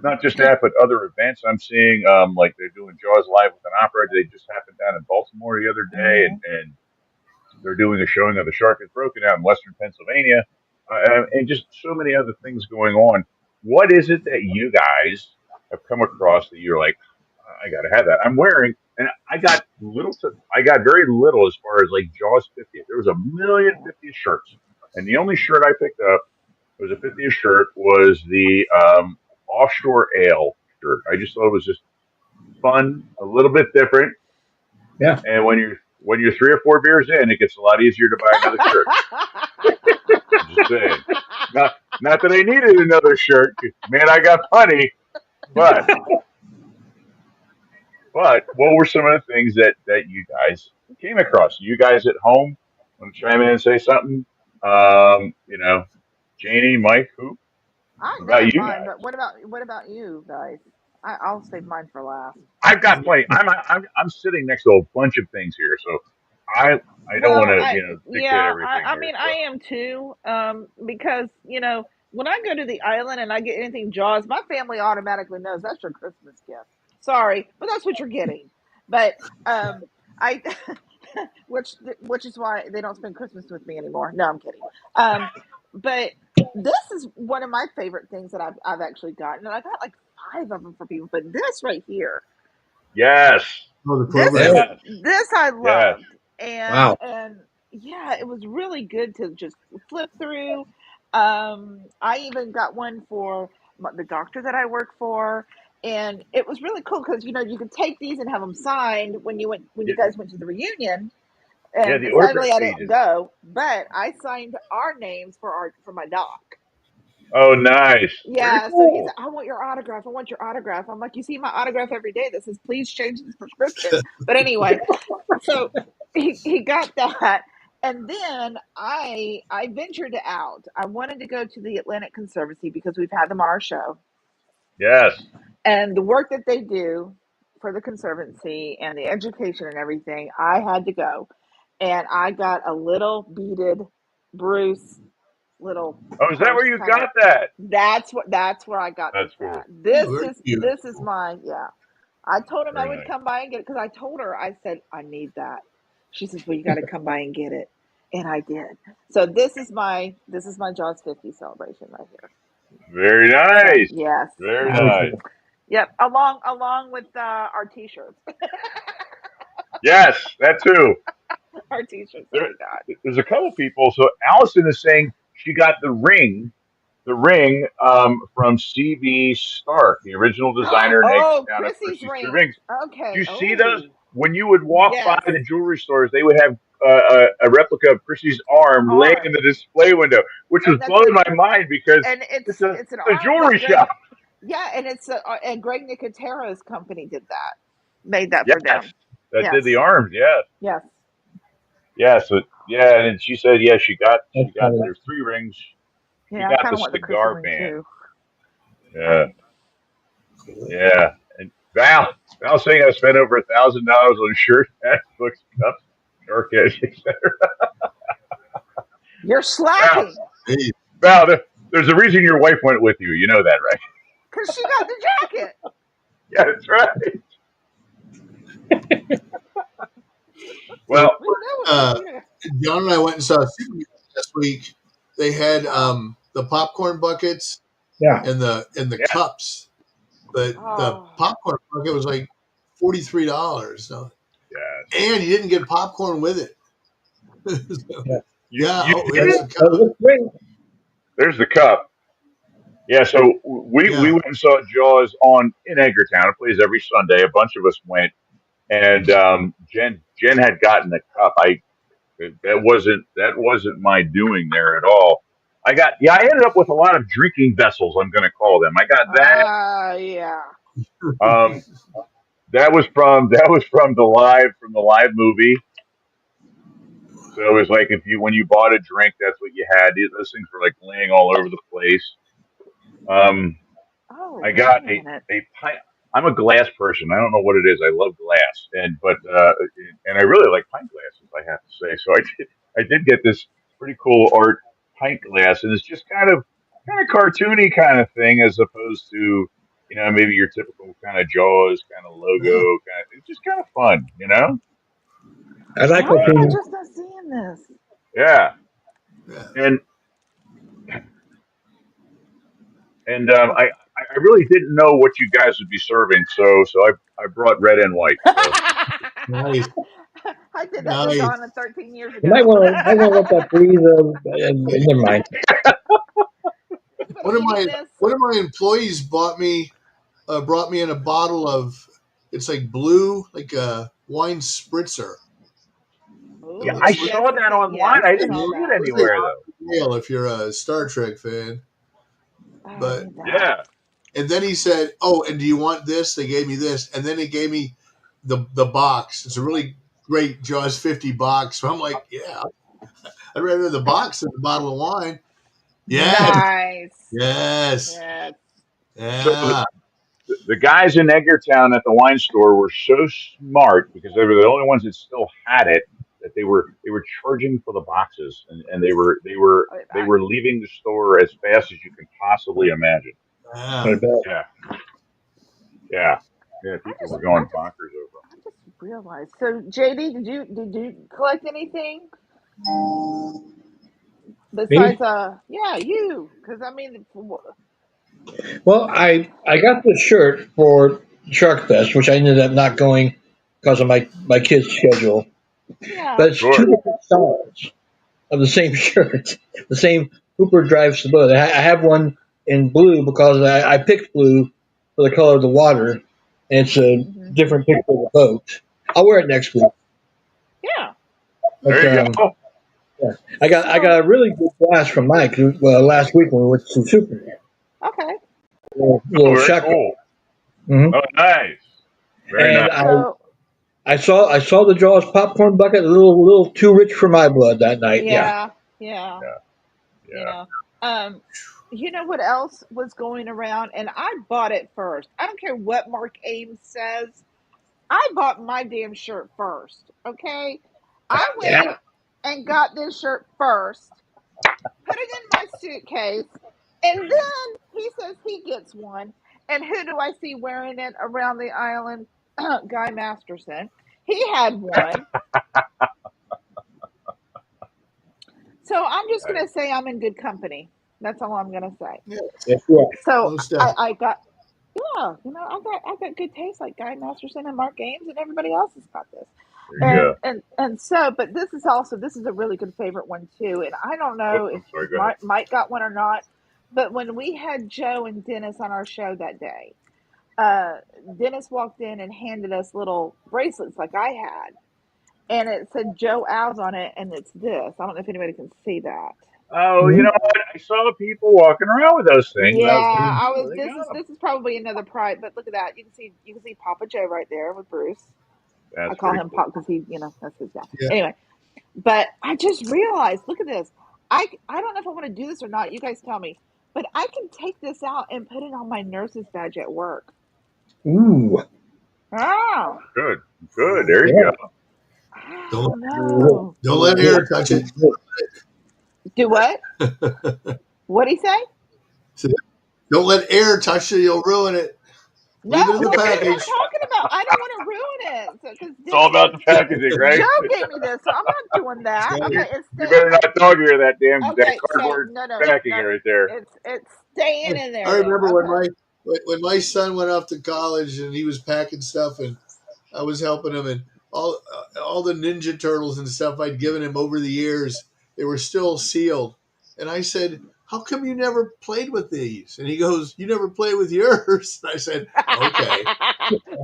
Not just that, but other events I'm seeing, like they're doing Jaws Live with an opera. They just happened down in Baltimore the other day, Mm-hmm. and they're doing a showing of The Shark is Broken out in Western Pennsylvania, and just so many other things going on. What is it that you guys have come across that you're like, I got to have that? I'm wearing, and I got very little as far as like Jaws 50th. There was a million 50th shirts, and the only shirt I picked up was a 50th shirt was the offshore ale shirt. I just thought it was just fun, a little bit different, Yeah. and when you're 3 or 4 beers in, it gets a lot easier to buy another shirt. I'm just saying. Not that I needed another shirt. Man, I got plenty. But what were some of the things that you guys came across? You guys at home want to chime in and say something? Janie, Mike, who? I What about got you mine, guys? but what about you guys? I'll save mine for last. I've got plenty. I'm sitting next to a bunch of things here, so I I don't want Well, to dictate everything I here. mean, I So am too. Because when I go to the island and I get anything Jaws, my family automatically knows that's your Christmas gift. Sorry, but that's what you're getting. But I, which is why they don't spend Christmas with me anymore. No, I'm kidding. But this is one of my favorite things that I've actually gotten, and I got like 5 of them for people. But this right here, yes, Oh, the this program. is yes, this I yes. loved, and Wow. yeah, it was really good to just flip through. I even got one for the doctor that I work for, and it was really cool because you could take these and have them signed when you Yeah, guys went to the reunion. yeah, And the sadly, autograph I didn't pages. go, but I signed our names for my doc. Oh, nice. Very Yeah, so he said, cool. I want your autograph. I want your autograph. I'm like, you see my autograph every day that says, please change this prescription. But anyway, so he got that. And then I ventured out. I wanted to go to the Atlantic Conservancy because we've had them on our show. Yes. And the work that they do for the Conservancy and the education and everything, I had to go. And I got a little beaded Bruce little Oh, is that purse where you kind of. got that? That's where I got That's that. cool. Oh, very cute. This is my, yeah. I told him I Very would nice. come by and get it because I told her, I said, I need that. She says, well, you got to come by and get it. And I did. So this is my Jaws 50 celebration right here. Very So nice. yes, Very yes. Very nice. cool. Yep. Along with our t-shirts. Yes, that too. Our t-shirts that There, we got. there's a couple people. So Allison is saying she got the ring from C.B. Stark, the original designer, and they Oh, down at Chrissy's Christie's Three ring. Rings. Do Okay. you see those? Oh, When you would walk by yes. the jewelry stores, they would have a replica of Chrissy's arm laying in Arm. the display window, which was And that's blowing my mind because and it's a it's an it's a arm jewelry that shop. Greg, yeah, and and Greg Nicotero's company did that, made that for Yes, them. that did the Yes, arms. Yes, yes. Yeah. So yeah, and she said, yeah, she got there's 3 rings. She Yeah, I got kind the of want the crystal cigar ring band. too. Yeah, yeah. And Val saying I spent over $1,000 on shirt, hats, books, cups, shark edge, etc. You're Val, slacking Hey, there's a reason your wife went with you. You know that, right? because she got the jacket. Yeah, that's right. so Well, We know it. uh, Yeah. John and I went and saw Superman last week. They had the popcorn buckets Yeah. and the yeah, cups, but the Oh, popcorn bucket was like $43. So, yeah. and you didn't get popcorn with it. So, Yeah. yeah, You oh, did here's it. the That cup. looks great. There's the cup. Yeah, so we Yeah, went and saw Jaws in Edgartown. It plays every Sunday. A bunch of us went, and Jen had gotten the cup. That wasn't my doing there at all. I ended up with a lot of drinking vessels. I'm going to call them. I got that. yeah. Um, that was from the live movie. So it was like if you when you bought a drink, that's what you had. Those things were like laying all over the place. Um, Oh, I wait got a a minute. a pint. I'm a glass person. I don't know what it is. I love glass, and I really like pint glasses. I have to say. So I did get this pretty cool art pint glass, and it's just kind of cartoony kind of thing, as opposed to maybe your typical kind of Jaws kind of logo yeah, kind of. It's just kind of fun. I like Why am I cartoons. just not seeing this? Yeah, yeah. and I really didn't know what you guys would be serving, so I brought red and white. So Nice, I did that to nice. Donna 13 years You ago. might want to let that breathe. Never mind. But One I'm of eating my this. one of my employees brought me in a bottle of, it's like blue, like a wine spritzer. It yeah, Ooh, I looks like yes, saw I that see. online. Yes, I I didn't saw see it that. looks like anywhere though. real if you're a Star Trek fan. Oh, I But need that. Yeah. and then he said, "Oh, and do you want this?" They gave me this, and then he gave me the box. It's a really great Jaws 50 box. So I'm like, "Yeah, I'd rather have the box than the bottle of wine." Yes, Nice. yes, Yes. So yeah. the guys in Edgartown at the wine store were so smart because they were the only ones that still had it that they were charging for the boxes and they were they were they I were leaving the store as fast as you can possibly imagine. Yeah. I bet. Yeah. Yeah. Yeah. I People just were I going just bonkers over I just realized. So JD, did you collect anything Me? besides yeah, you, because I mean Well, I got the shirt for Shark Fest, which I ended up not going because of my kid's schedule. yeah. But it's two sure. different styles of the same shirt, the same Hooper drives the boat. I have one in blue because I picked blue for the color of the water, and it's a Hmm. different picture of the boat. I'll wear it next week. Yeah. But There you go. yeah. I got So a really good glass from Mike. Well, last week when we went to see Superman, okay. Oh, little very shotgun. cool. Hmm. Oh, nice. Very nice. And So I saw the Jaws popcorn bucket a little too rich for my blood that night. Yeah. yeah, yeah, Yeah. Yeah. yeah. Um, you know what else was going around, and I bought it first. I don't care what Mark Ames says. I bought my damn shirt first. Okay, I Yeah. went and got this shirt first, put it in my suitcase, and then he says he gets one. And who do I see wearing it around the island? Guy Masterson. He had one. So I'm just Nice. gonna say I'm in good company. That's all I'm gonna say. Yeah, Yes, you So most I definitely. got yeah, I got good taste like Guy Masterson and Mark Ames and everybody else has got this. There you are. go. And so, but this is a really good favorite one too. And I don't Oops, know if I'm sorry. Go ahead. Mike got one or not, but when we had Joe and Dennis on our show that day, Dennis walked in and handed us little bracelets like I had, and it said Joe Alves on it, and it's this. I don't know if anybody can see that. Oh, you Mhm. know what? I saw people walking around with those things, and I was Yeah, thinking, I oh, was. they This got is them. this is probably another pride, but look at that. You can see Papa Joe right there with Bruce. I That's call pretty him cool. Pop because he, that's his guy. Yeah, Anyway, But I just realized, look at this. I don't know if I want to do this or not. You guys tell me. But I can take this out and put it on my nurse's badge at work. Ooh. Oh. Good. There you go. Don't No. don't let air touch it. Do what? What'd he say? Don't let air touch it. You'll ruin it. No, Leave it in the that's what I'm package. talking about. I don't want to ruin it. Because It's all about the packaging, right? Joe gave me this, so I'm not doing that. Okay, it's You better not dog ear that that so cardboard no, packing right there. it's staying in there. I remember then. when my son went off to college and he was packing stuff and I was helping him, and all the Ninja Turtles and stuff I'd given him over the years, they were still sealed. And I said, "How come you never played with these?" And he goes, "You never play with yours." And I said, "Okay."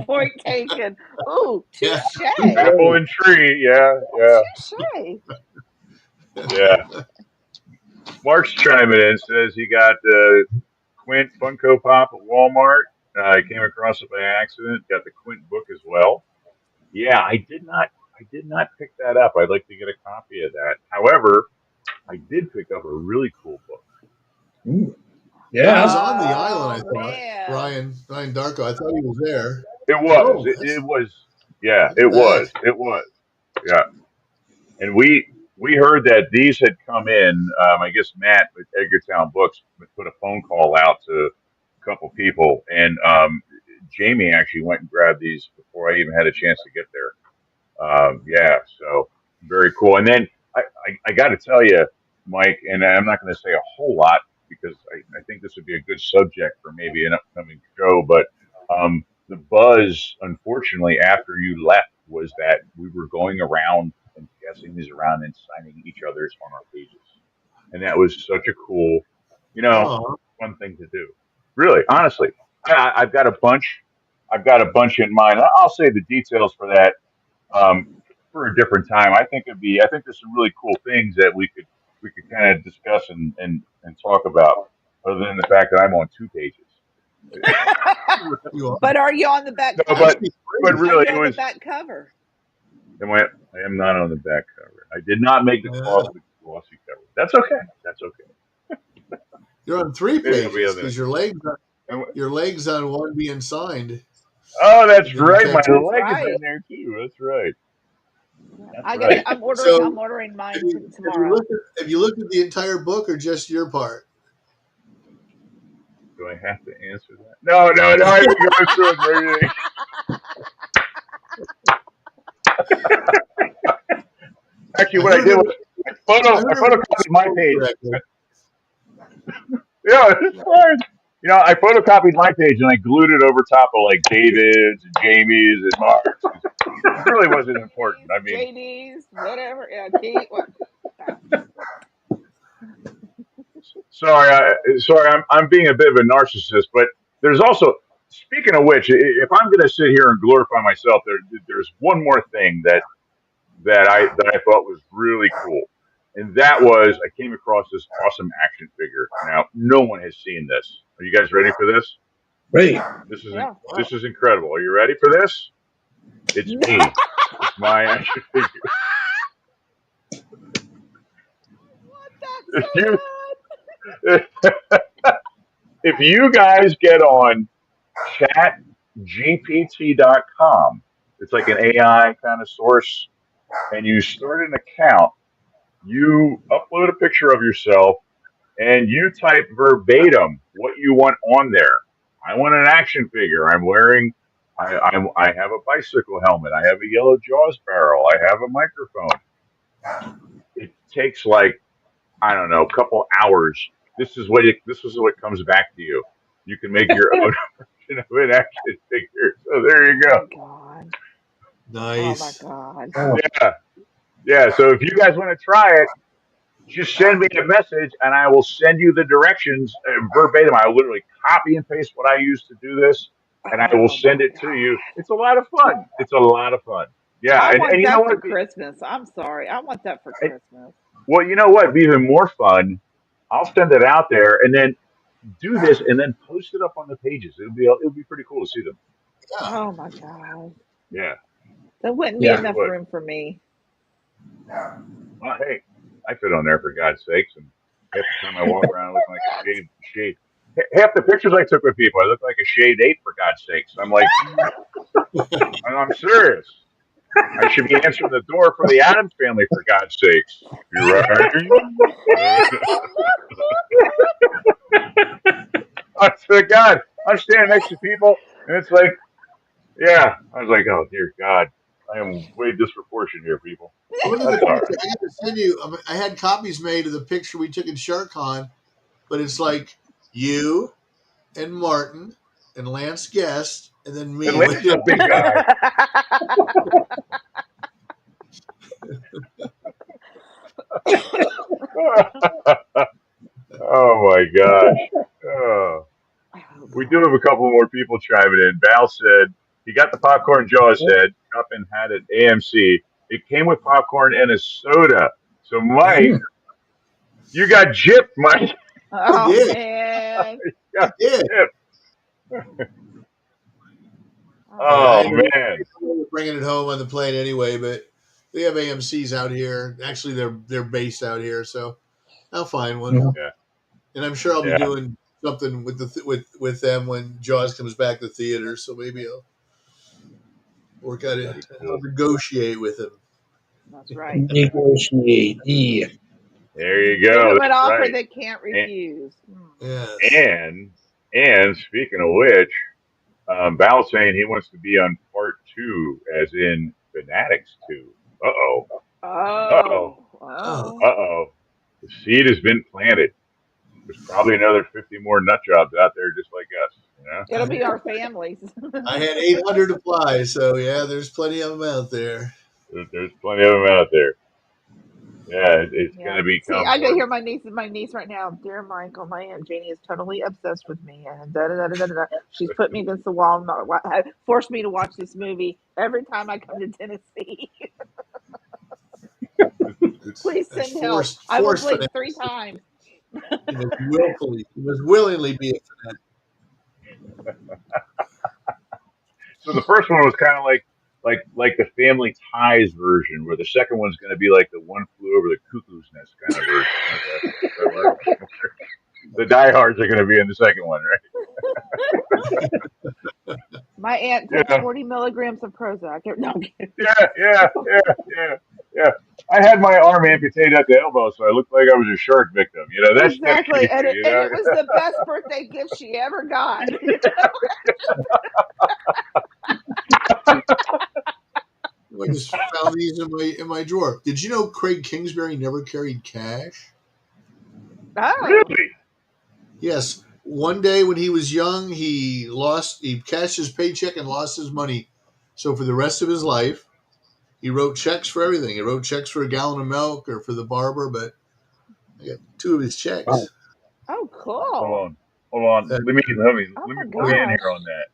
Point taken. Ooh, Yeah. touche. Apple and tree. Yeah. Touche. Yeah. Mark's chiming in, says he got Quint Funko Pop at Walmart. I came across it by accident. Got the Quint book as well. Yeah, I did not pick that up. I'd like to get a copy of that. However, I did pick up a really cool book. Ooh. He Yeah. was on the island, I thought. Man. Brian Darko. I thought he was there. It was. Oh, It was. Yeah, look it at was. that. It was. Yeah. And we heard that these had come in. I guess Matt with Edgartown Books put a phone call out to a couple people, and Jamie actually went and grabbed these before I even had a chance to get there. Yeah, so very cool. And then I got to tell you, Mike, and I'm not going to say a whole lot because I think this would be a good subject for maybe an upcoming show. But the buzz, unfortunately, after you left was that we were going around and passing these around and signing each other's on our pages. And that was such a cool, Oh, fun thing to do. Really, honestly, I've got a bunch. I've got a bunch in mind. I'll save the details for that um, for a different time. I think there's some really cool things that we could kind of discuss and talk about, other than the fact that I'm on 2 pages. you are. But are you on the back No, cover? but Are really, you it on the was. back cover? I am not on the back cover. I did not make the glossy cover. That's okay. That's okay. You're on 3 Maybe I'll be pages on because there. your legs on one being signed. Oh, that's And then you right. My catch That's leg is right. in there too. That's right. That's I right. I'm ordering. So I'm ordering mine Have tomorrow. you looked at the entire book or just your part? Do I have to answer that? No. I've been going through it and everything. Actually, I what I heard did her. was I I heard her photocopied my voice page. correctly. Yeah, it's fine. I photocopied my page and I glued it over top of like David's and Jamie's and Mark's. It really wasn't important. I mean, JD's, whatever. Yeah, T. What? sorry, I'm being a bit of a narcissist, but there's also, speaking of which, if I'm going to sit here and glorify myself, there's one more thing that I thought was really cool, and that was I came across this awesome action figure. Now, no one has seen this. Are you guys ready for this? Great. This is Yeah. this is incredible. Are you ready for this? It's me. It's my action figure. That's If so you if you guys get on chatgpt.com, it's like an AI kind of source, and you start an account, you upload a picture of yourself, and you type verbatim what you want on there. I want an action figure. I'm wearing. I have a bicycle helmet. I have a yellow Jaws barrel. I have a microphone. It takes like I don't know, a couple hours. This is what comes back to you. You can make your own version of an action figure. So there you Oh go. my god. Oh my Nice. god. Oh, Yeah, yeah. So if you guys want to try it, just send me a message and I will send you the directions verbatim. I will literally copy and paste what I use to do this, and I will Oh send my it to god. you. It's a lot of fun. It's a lot of fun. Yeah, I and want you know that for what? Christmas. I'm sorry. I want that for And, Christmas. well, you know what? It'd be even more fun. I'll send it out there, and then do this and then post it up on the pages. It would be pretty cool to see them. Yeah. Oh my god. Yeah, There wouldn't be yeah. it enough would. room for me. Well, hey, I fit on there for God's sakes, and half the time I walk around looking like a shade. Half the pictures I took with people, I look like a shade 8 for God's sakes. I'm like, I'm serious. I should be answering the door for the Adams family for God's sakes. You right? I swear to God, I'm standing next to people, and it's like, yeah. I was like, oh dear God, I am way disproportionate here, people. Look at the That's all picture. right. I got to send you. I had copies made of the picture we took in SharkCon, but it's like you and Martin and Lance Guest and then And me. Lance is a big guy. Oh my gosh. Oh. We do have a couple more people chiming in. Val said he got the popcorn Jaws head. Cuppin had it AMC. It came with popcorn and a soda. So Mike, you got gypped, Mike. I Oh did. man. You got I did. gypped. Yeah, I Oh ended man. up bringing it home on the plane anyway, but they have AMC's out here. Actually, they're based out here, so I'll find one. Yeah. And I'm sure I'll be Yeah. doing something with with them when Jaws comes back to theater. So maybe I'll work out it. I'll negotiate with him. That's right. Negotiate. Yeah. There you Give go. them an That's offer right. they can't refuse. Yes. And speaking of which, Val saying he wants to be on part 2, as in Fanatics 2. Uh oh. Uh oh. Oh. Oh, Uh Oh. oh. The seed has been planted. There's probably another 50 more nut jobs out there just like us. You know, It'll be our families. I had 800 apply, so yeah, there's plenty of them out there. there's plenty of them out there. Yeah, it's Yeah. going to See, become I can more. hear my niece right now. Dear Michael, my Aunt Janie is totally obsessed with me, and da da da da da da. She's put me against the wall and forced me to watch this movie every time I come to Tennessee. Please That's send help. I will forced blink finance. 3 times. He must willingly be a fanatic. So the first one was kind of like the Family Ties version, where the second one's going to be like the One Flew Over the Cuckoo's Nest kind of version. The diehards are going to be in the second one, right? My aunt takes 40 milligrams of Prozac. No, I'm kidding. Yeah. I had my arm amputated at the elbow, so I looked like I was a shark victim. You know, that's Exactly, and you know? it was the best birthday gift she ever got. I just found these in my drawer. Did you know Craig Kingsbury never carried cash? Oh, Really? Yes. One day when he was young, he cashed his paycheck and lost his money. So for the rest of his life, he wrote checks for everything. He wrote checks for a gallon of milk or for the barber, but I got 2 of his checks. Wow. oh, cool. Hold on. Let me Oh my pull you in gosh. here on that.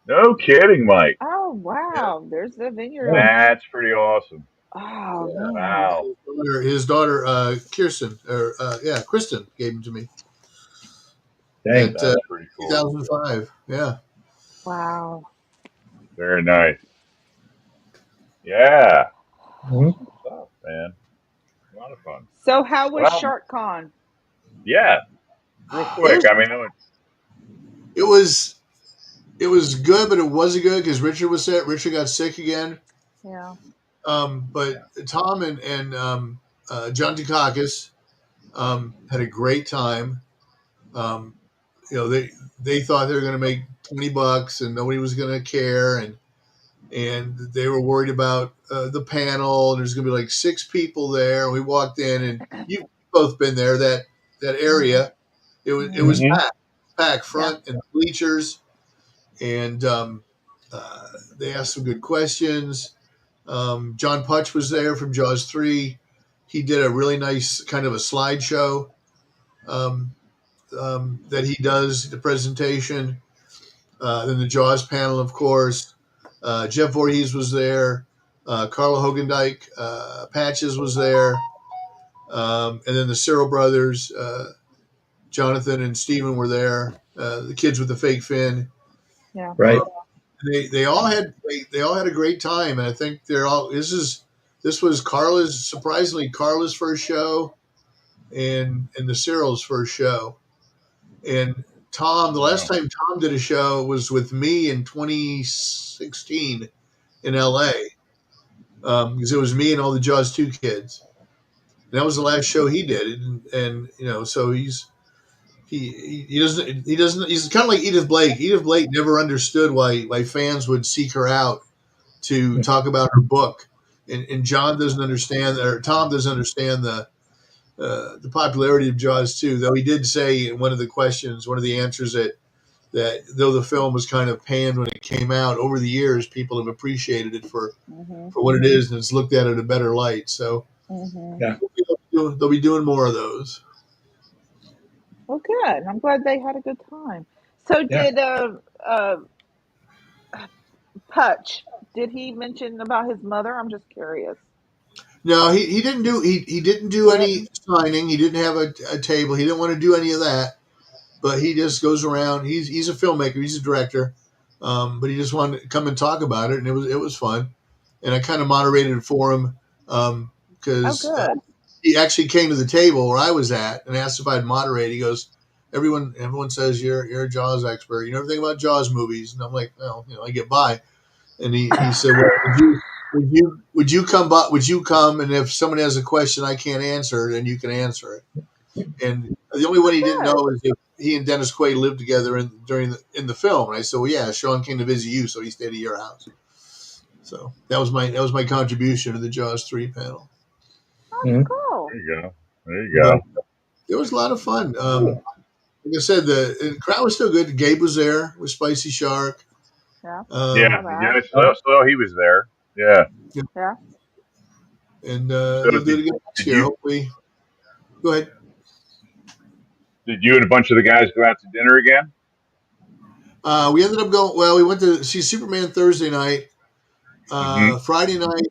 No kidding, Mike. Oh Yeah. wow, there's the vineyard. That's pretty awesome. Oh Yeah. man. Wow. His daughter, Kristen gave them to me. Dang. At That's pretty cool. 2005. Yeah. Wow. Very nice. Yeah. Mhm. Awesome stuff, man. A lot of fun. So how was Well, SharkCon? yeah. Real quick. I mean, It was good, but it wasn't good because Richard was sick. Richard got sick again. Yeah. But Tom and John Dukakis had a great time. They thought they were going to make $20 and nobody was going to care, and they were worried about the panel. And there's going to be like 6 people there. And we walked in, and you've both been there. That area, it was packed front and bleachers, and they asked some good questions. John Putch was there from Jaws 3. He did a really nice kind of a slideshow that he does, the presentation. Then the Jaws panel, of course. Jeff Voorhees was there. Carla Hogendijk, Patches was there. And then the Cyril brothers, Jonathan and Stephen were there. The kids with the fake fin. Yeah. Right. They all had a great time, and I think this is This was surprisingly Carla's first show, and the Cyril's first show. And Tom, the last time Tom did a show was with me in 2016 in LA, because it was me and all the Jaws 2 kids. And that was the last show he did, and so he doesn't he's kind of like Edith Blake. Edith Blake never understood why fans would seek her out to talk about her book, and John doesn't understand, or Tom doesn't understand the popularity of Jaws 2. Though he did say in one of the answers that though the film was kind of panned when it came out, over the years people have appreciated it for what it is, and it's looked at in a better light. So they'll be doing more of those. Well, good. I'm glad they had a good time. So did Putch, did he mention about his mother? I'm just curious. No, he didn't do any signing. He didn't have a table. He didn't want to do any of that. But he just goes around. He's a filmmaker. He's a director. But he just wanted to come and talk about it, and it was fun. And I kind of moderated it for him because he actually came to the table where I was at and asked if I'd moderate. He goes, everyone says you're a Jaws expert. You know everything about Jaws movies, and I'm like, well, I get by. And he said, well, would you come? Would you come? And if someone has a question I can't answer, then you can answer it. And the only one he didn't know is if he and Dennis Quaid lived together in the film. And I said, well, yeah, Sean came to visit you, so he stayed at your house. So that was my contribution to the Jaws 3 panel. Cool. There you go. It was a lot of fun. Like I said, the crowd was still good. Gabe was there with Spicy Shark. So he was there. Yeah. And he'll do it again next year, hopefully. Go ahead. Did you and a bunch of the guys go out to dinner again? We ended up going. Well, we went to see Superman Thursday night. Friday night,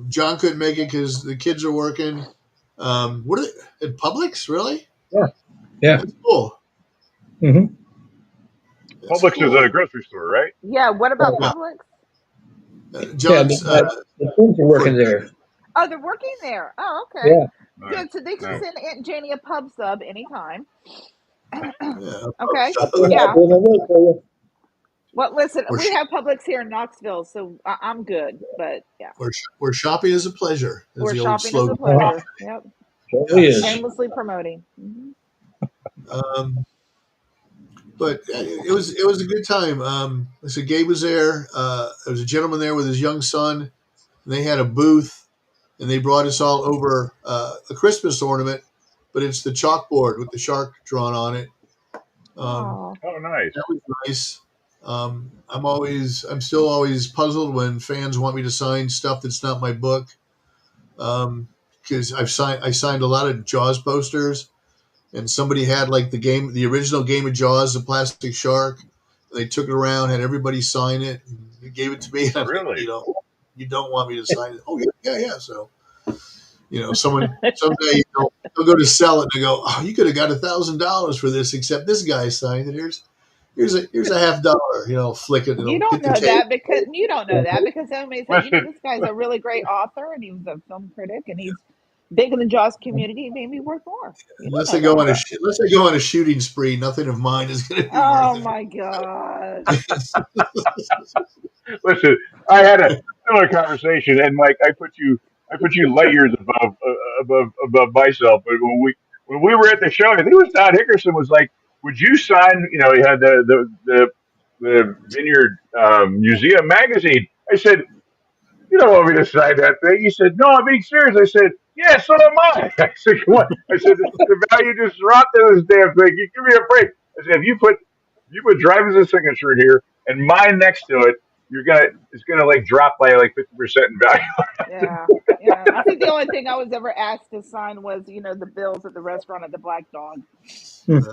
John couldn't make it because the kids are working. What are they at Publix? Really? Yeah. That's cool. Mm-hmm. Publix is a grocery store, right? Yeah. What about Publix? John's. The twins are working there. Oh, they're working there. Oh, okay. Yeah. Good. So they can send Aunt Janie a pub sub anytime. Okay. Yeah. Well, listen, we have Publix here in Knoxville, so I'm good. But yeah, where shopping is a pleasure. We're shopping is a pleasure. Yep. Shamelessly promoting. But it was a good time. So Gabe was there. There was a gentleman there with his young son. And they had a booth, and they brought us all over a Christmas ornament, but it's the chalkboard with the shark drawn on it. Oh, nice! That was nice. I'm still always puzzled when fans want me to sign stuff that's not my book, because I signed a lot of Jaws posters. And somebody had like the original game of Jaws, the plastic shark. They took it around, had everybody sign it, and they gave it to me. And really? You don't want me to sign it? Oh yeah. So, someday they'll go to sell it and they go, oh, you could have got $1,000 for this, except this guy signed it. Here's a $50. Flick it. You don't know that because somebody said, this guy's a really great author and he was a film critic and he's big in the Jaws community, it may be worth more. Unless they go on a shooting spree, nothing of mine is going to be worth it. Oh my God! Listen, I had a similar conversation, and Mike, I put you light years above myself. But when we were at the show, I think it was Don Hickerson was like, "Would you sign?" He had the Vineyard Museum magazine. I said, "You don't want me to sign that thing." He said, "No, I'm being serious." I said, "Yeah, so am I." I said, "Come on." I said, "The value just dropped in this damn thing. You give me a break." I said, "If you put driver's signature in here and mine next to it, it's gonna like drop by like 50% in value." Yeah. I think the only thing I was ever asked to sign was, the bills at the restaurant at the Black Dog. And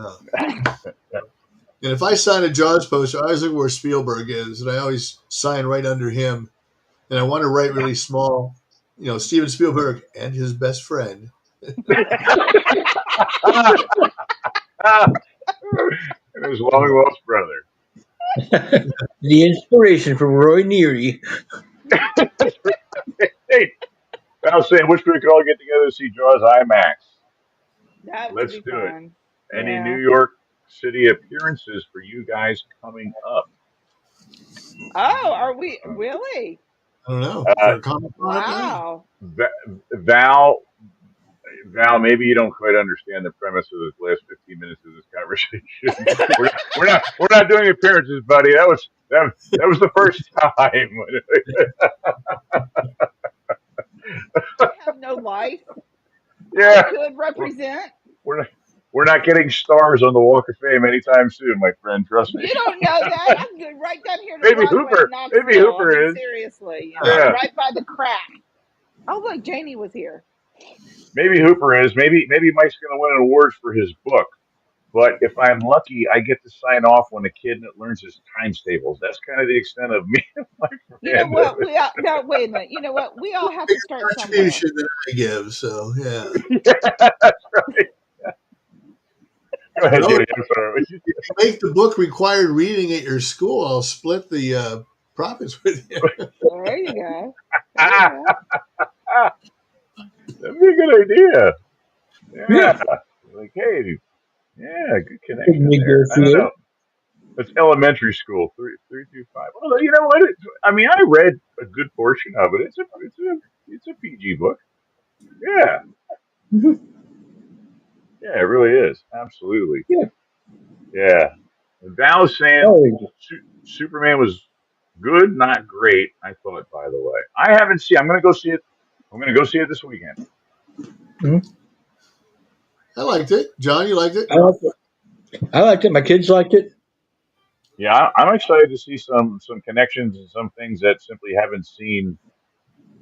if I sign a Jaws poster, I always look where Spielberg is, and I always sign right under him. And I want to write really small, Steven Spielberg and his best friend. And his long lost brother. The inspiration from Roy Neary. I was saying, wish we could all get together to see Jaws IMAX. That would Let's be do it. fun. Any Yeah. New York City appearances for you guys coming up? Oh, are we really? I don't know. Is Uh, there a Comic Con up there? Wow. Val, maybe you don't quite understand the premise of this last 15 minutes of this conversation. We're not doing appearances, buddy. That was the first time. I have no life. Yeah, I could we're, represent. we're not we're not getting stars on the Walk of Fame anytime soon, my friend. Trust me. You don't know that. I'm going right down here to Maybe Broadway in Hooper. Maybe Knoxville. I mean, Hooper is. seriously, Yeah. right by the crack. Oh, look, Janie was here. Maybe Hooper is. Maybe Mike's going to win an award for his book. But if I'm lucky, I get to sign off when a kid learns his times tables. That's kind of the extent of me and my friend. You know what? No, wait a minute. You know what? We all have to start somewhere. Contribution that I give. So yeah. Yeah, that's right. Go ahead, Jimmy. I'm sorry. If you make the book required reading at your school, I'll split the profits with you. There you go. There you go. That'd be a good idea. Yeah. Like, hey, yeah, good connection there. I don't know. It's elementary school, 3 through 5. Well, you know what? I mean, I read a good portion of it. It's a PG book. Yeah. Yeah, it really is. Absolutely. Yeah. And Val is saying Superman was good, not great. I thought, by the way, I haven't seen. I'm going to go see it. I'm going to go see it this weekend. I liked it. John, you liked it? I liked it. My kids liked it. Yeah, I'm excited to see some connections and some things that simply haven't seen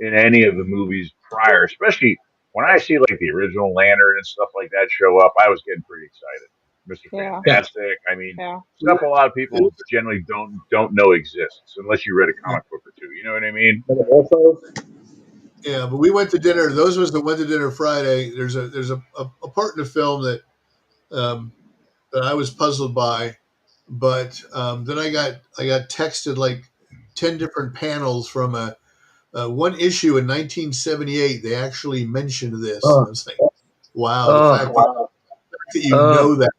in any of the movies prior. Especially when I see like the original Lantern and stuff like that show up, I was getting pretty excited. Mr. Fantastic. I mean, stuff a lot of people generally don't know exists unless you read a comic book or two. You know what I mean? Yeah, but we went to dinner. Those of us that went to dinner Friday, there's a part in the film that that I was puzzled by, but then I got texted like 10 different panels from a one issue in 1978. They actually mentioned this. And I was like, wow, the fact that you know that.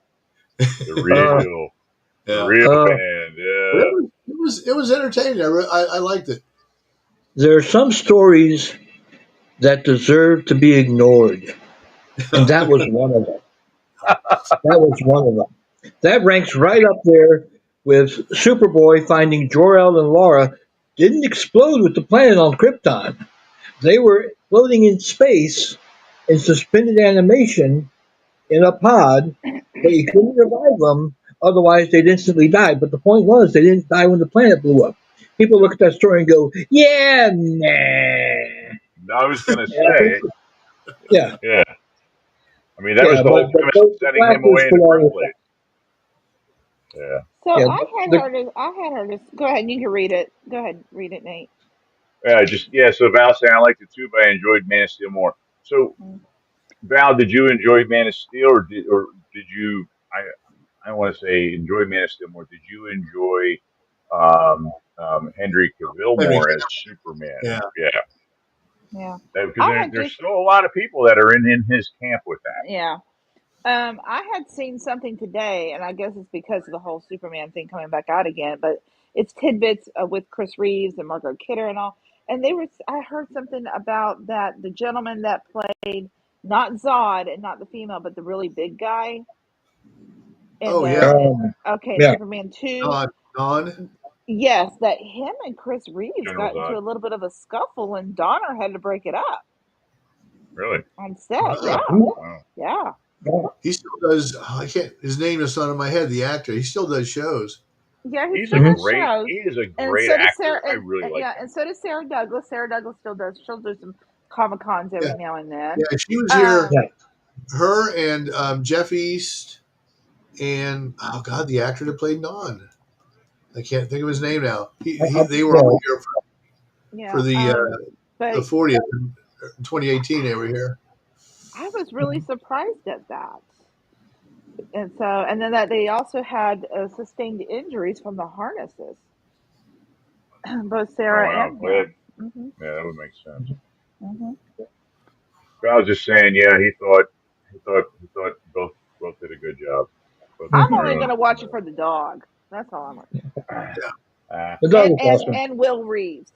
The real band. Yeah. It was entertaining. I liked it. There are some stories that deserve to be ignored, and that was one of them. That ranks right up there with Superboy finding Jor-El and Lara didn't explode with the planet on Krypton. They were floating in space in suspended animation in a pod, but you couldn't revive them, otherwise they'd instantly die. But the point was, they didn't die when the planet blew up. People look at that story and go, yeah, nah. I was going to say. Yeah. Yeah. I mean, that was the whole premise of sending him away in the first place. Yeah. So I had heard this. Go ahead, you can read it. Go ahead, read it, Nate. So Val saying I liked it too, but I enjoyed Man of Steel more. So Val, did you enjoy Man of Steel, or did you? I don't want to say enjoy Man of Steel more. Did you enjoy Henry Cavill more as Superman? Yeah. Because there's still a lot of people that are in his camp with that. Yeah. I had seen something today, and I guess it's because of the whole Superman thing coming back out again, but it's tidbits with Chris Reeves and Margot Kidder and all. And I heard something about that the gentleman that played not Zod and not the female, but the really big guy. Superman 2. Dawn. Yes, that him and Chris Reeves got into a little bit of a scuffle, and Donner had to break it up. Really? On set, yeah. He still does. His name is not in my head. The actor. He still does shows. Yeah, he's a great. Shows. He is a great actor. I really like. Yeah, and so does Sarah Douglas. Sarah Douglas still does. She'll do some Comic Cons every now and then. Yeah, she was here. Her and Jeff East and the actor that played Don. I can't think of his name now. They were all here for the 40th in 2018. They were here. I was really surprised at that. And then that they also had sustained injuries from the harnesses. Both Sarah and him. Yeah, that would make sense. Mm-hmm. I was just saying, yeah, he thought both did a good job. Both did I'm Mhm. very only well. going to watch it for the dog. That's all I'm like. The dog was And awesome. and Will Reeves.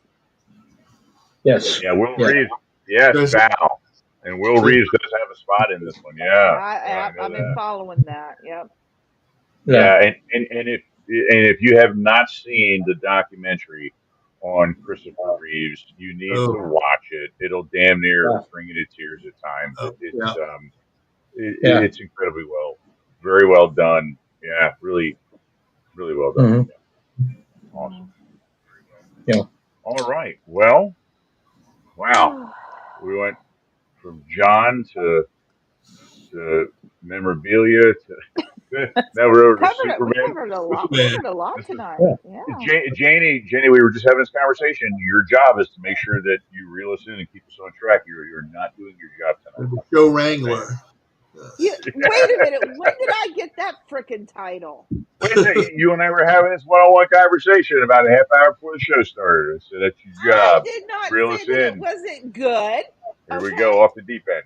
Yes. Yeah, Will Yeah. Reeves. Yes, Does Val. And Will does Reeves does have a spot in this one. Yeah, yeah, I know I've been that. following that. Yep. Yeah. Yeah, and if you have not seen the documentary on Christopher Reeves, you need to oh, watch it. It'll damn near Yeah. bring you to tears at times. oh yeah. Yeah. It's incredibly well, very well done. Yeah, really, really well done. Hmm. Yeah, awesome. Yeah. All right. Well, wow. We went from John to memorabilia to now we're over to We Superman. covered a lot. We Man, covered a lot This is tonight. Yeah. Yeah. Janie, we were just having this conversation. Your job is to make sure that you reel us in and keep us on track. You're not doing your job tonight. the show Just saying. wrangler. You wait a minute. When did I get that frickin' title? Wednesday, you and I were having this one-on-one conversation about a half hour before the show started. I said that's your I job. did not Reel say us that it in. wasn't good. Here we Okay. go off the deep end.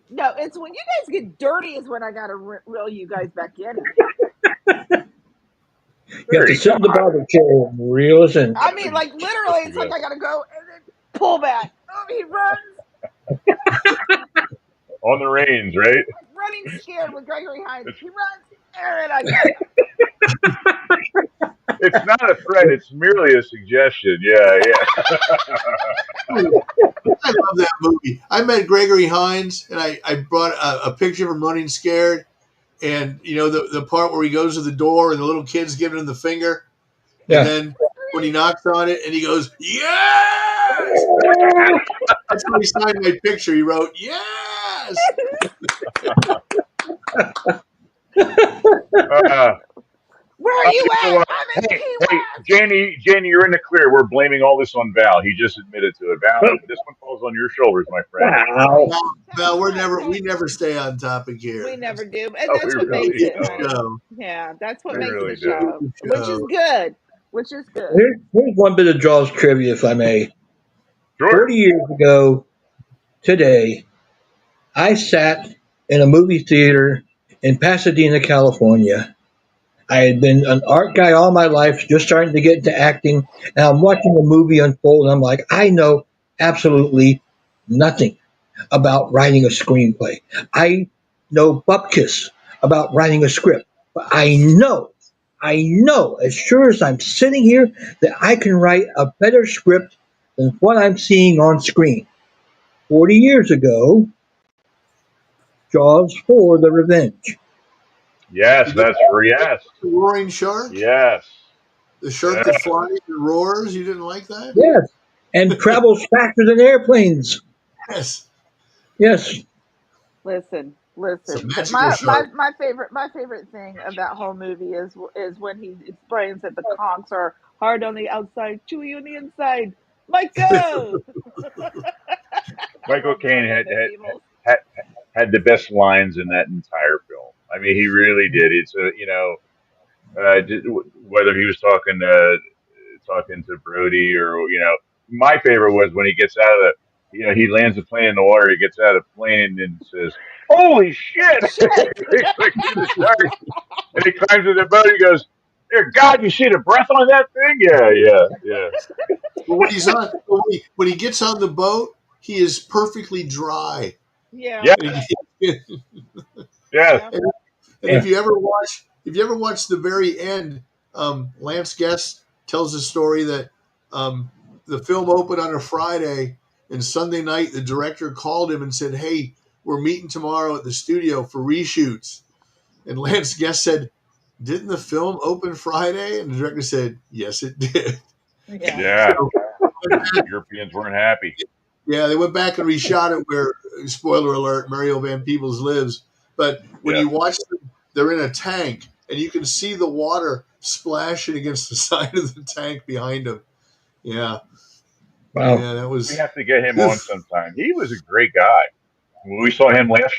No, it's when you guys get dirty is when I got to reel you guys back in again. You have to Dirty. sit Come in the on. barber chair and reel us in. I mean, like literally, it's like I got to go and then pull back. Oh, he runs On the reins, right? like running scared with Gregory Hines. It's He runs, and then I go. it's not a threat. It's merely a suggestion. Yeah, I love that movie. I met Gregory Hines, and I brought a picture of him running scared. And you know the part where he goes to the door and the little kid's giving him the finger, and Yeah. then when he knocks on it and he goes yes, that's when he signed my picture. He wrote yes. yeah. Where are you You know at? what? I'm in Hey, Key hey, West. Janie, you're in the clear. We're blaming all this on Val. He just admitted to it. Val, this one falls on your shoulders, my friend. Wow. Well, well, we Hey, never stay on topic here. we never do, and Oh, we that's what We makes really do it, don't. the honey. show. Yeah, that's what We makes really the We do. do show, the which is show. good. Which is good. Here's one bit of Jaws trivia, if I may. Sure. 40 years ago today, I sat in a movie theater in Pasadena, California. I had been an art guy all my life, just starting to get into acting, and I'm watching the movie unfold, and I'm like, I know absolutely nothing about writing a screenplay. I know bupkis about writing a script, but I know, as sure as I'm sitting here, that I can write a better script than what I'm seeing on screen. 40 years ago, Jaws 4 The Revenge. Yes, You did that's for yes. the roaring shark, Yes. the shark Yes. that flies and roars. You didn't like that? Yes, and travels faster than airplanes. Yes, Yes. Listen, it's a listen. magical shark. My favorite thing of that whole movie is when he explains that the conchs are hard on the outside, chewy on the inside. Michael. I Michael love Caine Mario Van Peebles. had had the best lines in that entire film. I mean, he really did. It's a whether he was talking to Brody or my favorite was when he gets out of he lands the plane in the water. He gets out of the plane and says, "Holy shit!" Shit. He's like to the shark, and he climbs in the boat. He goes, "Dear God, you see the breath on that thing?" Yeah, yeah, yeah, But when he's on, when he gets on the boat, he is perfectly dry. Yeah. yes, And, he- yes. Yeah. and Yeah. if you ever watch the very end, Lance Guest tells a story that the film opened on a Friday, and Sunday night the director called him and said, "Hey, we're meeting tomorrow at the studio for reshoots." And Lance Guest said, "Didn't the film open Friday?" And the director said, "Yes, it did." Yeah. Yeah. So Europeans weren't happy. yeah, they went back and reshot it where, spoiler alert, Mario Van Peebles lives. But when Yes. you watch them, they're in a tank, and you can see the water splashing against the side of the tank behind them. Yeah, Wow. yeah, that We was. have to get him on sometime. He was a great guy. We saw him last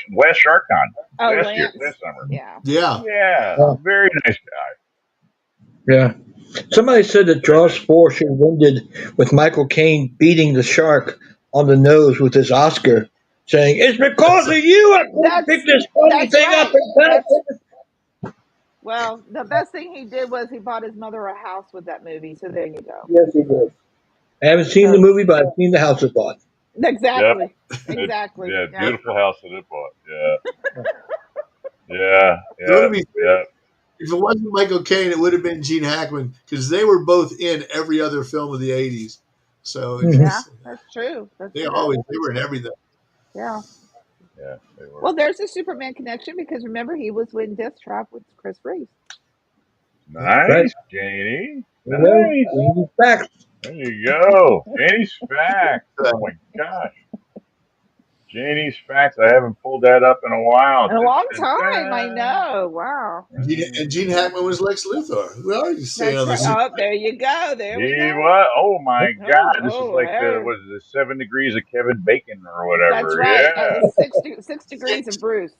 SharkCon Oh, last Lance. summer. Yeah. Yeah, Yeah, Yeah. very nice guy. Yeah. Somebody said that Very Jaws nice. 4 should have ended with Michael Caine beating the shark on the nose with his Oscar, saying, "It's because of you I couldn't pick this funny that's thing up." right. And Well, the best thing he did was he bought his mother a house with that movie. So there you go. yes, he did. I haven't seen the So movie, but I've seen the house it bought. Yep. exactly, exactly. Yeah, Yeah. beautiful house that it bought. Yeah. So to Yeah. be fair, Yeah. if it wasn't Michael Caine, it would have been Gene Hackman because they were both in every other film of the '80s. So it Mhm. Yeah, just, that's true. That's they true. were in everything. Yeah. Yeah. They were. Well, there's a Superman connection because remember he was in Death Trap with Chris Reeves. That's right. Nice, Janie. There you go. Nice. We need facts. There you go. Janie's facts. Oh my gosh. Janie's facts. I haven't pulled that up in a while. In a Dun, long dun, time, I dun. know. Wow. And Gene Hackman was Lex Luthor. We already saying That's on right. this. Oh, there you go. There we He go. what? Oh my Oh, God! This is oh, like the hey. was the 7 degrees of Kevin Bacon or That's whatever. right. Yeah. It's 6 degrees of Bruce.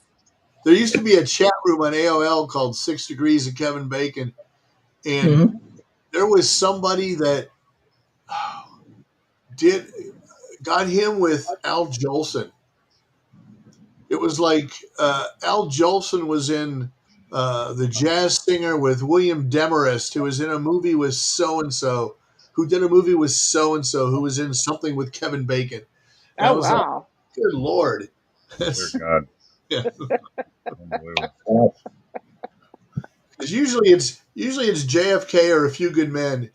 There used to be a chat room on AOL called 6 Degrees of Kevin Bacon, and Mhm. there was somebody that did got him with Al Jolson. It was like Al Jolson was in The Jazz Singer with William Demarest, who was in a movie with so and so, who did a movie with so and so, who was in something with Kevin Bacon. And I Oh, was like, wow. good Lord. Dear God. Yeah. Unbelievable. Because usually it's JFK or A Few Good Men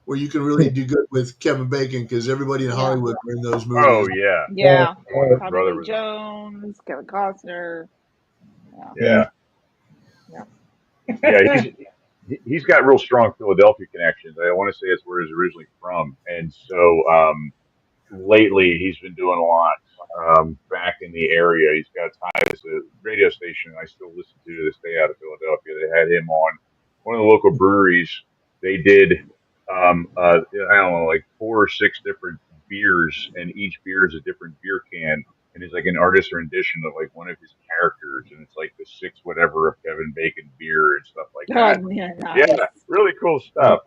where you can really do good with Kevin Bacon because everybody in Yeah. Hollywood were in those Oh movies. yeah. Yeah. When his Tommy brother Lee was on. Jones, Kevin Costner. Yeah. Yeah. Yeah. He's got real strong Philadelphia connections. I want to say it's where he's originally from, and so lately he's been doing a lot back in the area. He's got ties to a radio station I still listen to this day out of Philadelphia. They had him on one of the local breweries. They did I don't know, like 4 or 6 different beers, and each beer is a different beer can, and it's like an artist rendition of like one of his characters, and it's like the 6 whatever of Kevin Bacon beer and stuff like Oh, that. yeah, nice. Yeah, really cool stuff.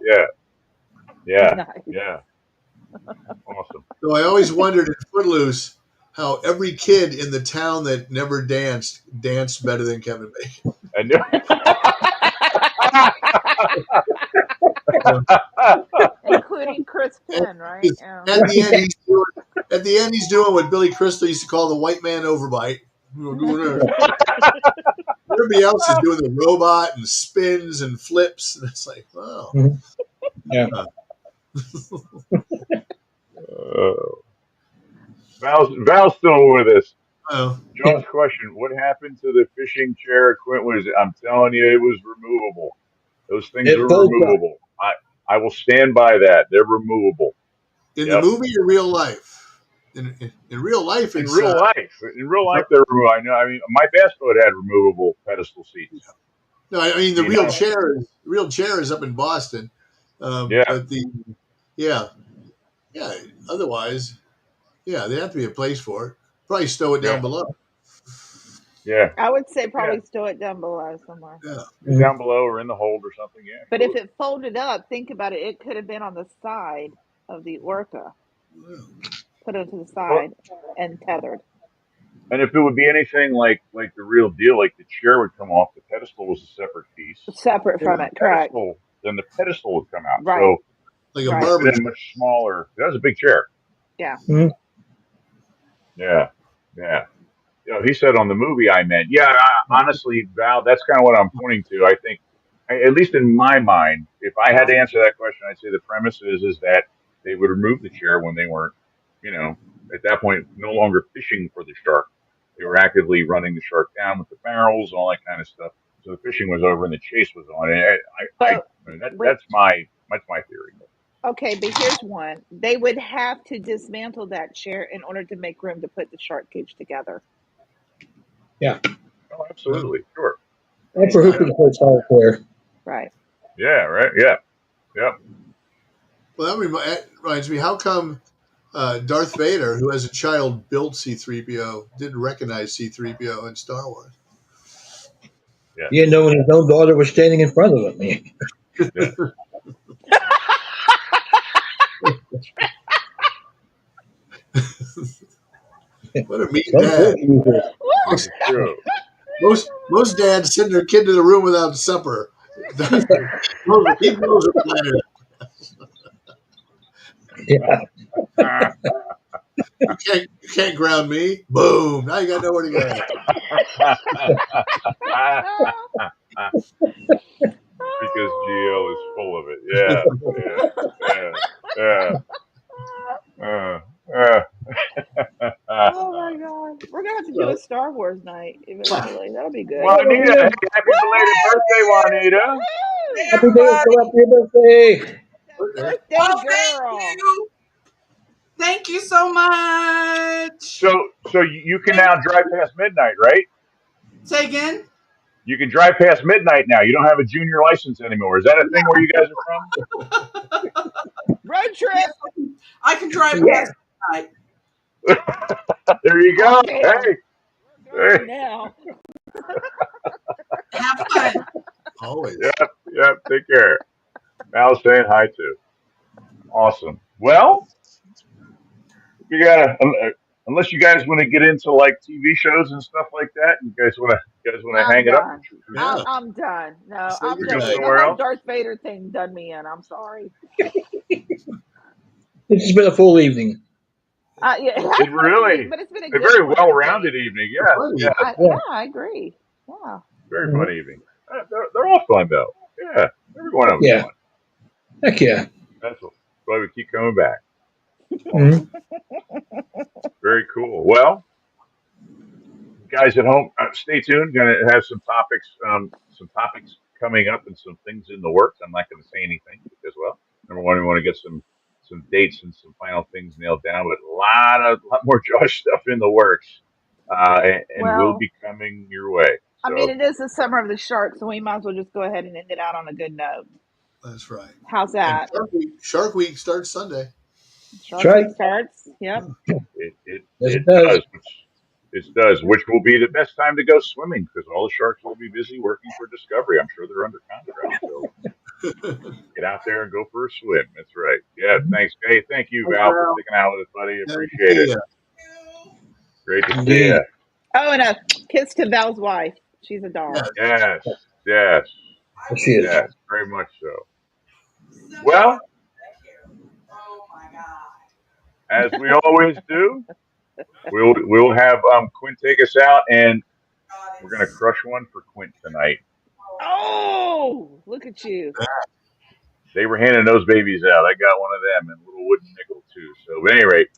Yeah, Nice. yeah, awesome. So I always wondered in Footloose how every kid in the town that never danced better than Kevin Bacon. I knew. Including Chris Penn, right? Yeah. At the end, he's doing what Billy Crystal used to call the white man overbite. Everybody else is doing the robot and spins and flips, and it's like, wow. Mhm. Yeah. Val's still with us. Oh, John's question: what happened to the fishing chair? Quint was. I'm telling you, it was removable. Those things It are folds up. removable. I will stand by that. They're removable. in the movie or real life? In real life, In it's real life, they're removable. I know. I mean, my bass boat had removable pedestal seats. no. I mean, the You real know. chair is up in Boston. Yeah. But yeah. Otherwise, yeah, there'd have to be a place for it. Probably stow it down below. Yeah. I would say probably stow it down below somewhere. Yeah. Down below or in the hold or something. Yeah. But if it folded up, think about it. It could have been on the side of the orca. Put it to the side and tethered. And if it would be anything like the real deal, like the chair would come off, the pedestal was a separate piece. Separate from it, correct. Then the pedestal would come out. Right. So like a Right. barber. then much smaller. That was a big chair. Yeah. Mhm. Yeah. Yeah. You know, he said on the movie I meant. Yeah, honestly, Val, that's kind of what I'm pointing to. I think, at least in my mind, if I had to answer that question, I'd say the premise is that they would remove the chair when they weren't, at that point, no longer fishing for the shark. They were actively running the shark down with the barrels, all that kind of stuff. So the fishing was over and the chase was on. And that's my theory. Okay, but here's one. They would have to dismantle that chair in order to make room to put the shark cage together. Yeah. Oh, absolutely, sure. And for who can afford solitaire. Right. Yeah. Right. Yeah. Yep. Well, that reminds me. How come Darth Vader, who as a child built C-3PO, didn't recognize C-3PO in Star Wars? Yeah. He didn't know when his own daughter was standing in front of him. Yeah. What a mean Some dad. users. It's true. Most dads send their kid to the room without supper. He knows a planet. Yeah. You can't ground me. Boom. Now you got nowhere to go. Because GL is full of it. Yeah. Oh my God, we're gonna have to do a Star Wars night eventually. That'll be good. Juanita, hey, happy belated birthday, Juanita. Hey, Happy everybody. birthday. Birthday Oh, girl. thank you. Thank you so much. So you can now drive past midnight, right? Say again? You can drive past midnight now. You don't have a junior license anymore. Is that a thing where you guys Road trip. I can drive Yeah. past midnight. are from? There you go. Oh, damn. Hey. We're going now. Have fun. Always. Yep. Take care. Mal's saying hi too. Awesome. Well, you gotta unless you guys want to get into like TV shows and stuff like that. You guys want to I'm hang it up? done. Yeah. I'm done. No, Say I'm Or done. go goodnight. The somewhere whole else? Darth Vader thing done me in. I'm sorry. This has been a full evening. Yeah, it It has been a full evening, really but it's been a a good very one, I well-rounded think. evening. Yeah. Yeah. I agree. Yeah. Very Mhm. fun evening. They're all fun though. Yeah. Every one of them's Yeah. fun. Heck yeah. That's why we keep coming back. Mhm. Awesome. Very cool. Well, guys at home, stay tuned. Going to have some topics coming up, and some things in the works. I'm not going to say anything because, well, number one, we want to get some dates and some final things nailed down. But a lot more Josh stuff in the works, and will Well, be coming your way. I mean, So it is the summer of the shark, so we might as well just go ahead and end it out on a good note. That's right. How's And that? Shark Week starts Sunday. That's Shark right. Week starts. Yep. Yes, it it does. does, which will be the best time to go swimming because all the sharks will be busy working for Discovery. I'm sure they're under contract. So get out there and go for a swim. That's right. Yeah, thanks. Hey, thank you, Val, for Well, sticking out with us, buddy. yeah, Appreciate it. yeah. Great to see Indeed. you. Oh, and a kiss to Val's wife. She's a doll. Yes, Yes, she is. yes, very much so. Well, Oh my God. as we always do, we'll have Quint take us out, and we're gonna crush one for Quint tonight. Oh, look at you. They were handing those babies out. I got one of them and a little wooden nickel too. So, at any rate,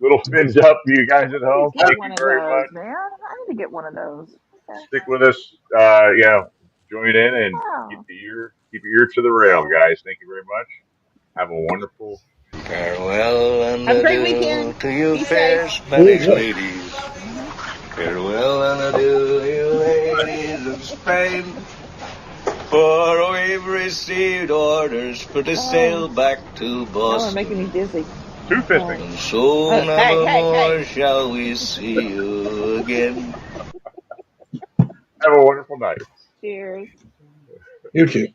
little fins up for you guys at I need home. to get Thank one you of very those, much. man. I need to get one of those. Okay. Stick with us. Join in and Wow. keep your ear to the rail, guys. Thank you very much. Have a wonderful. Farewell and Have a great adieu weekend. to you, Be fair safe. Spanish ladies. Mhm. Farewell and adieu, you ladies of Spain. For we've received orders for to sail back to Y'all are making me Boston. dizzy. Two fisting. And so Hey, nevermore hey. shall we see you again. Have a wonderful night. Cheers. You too.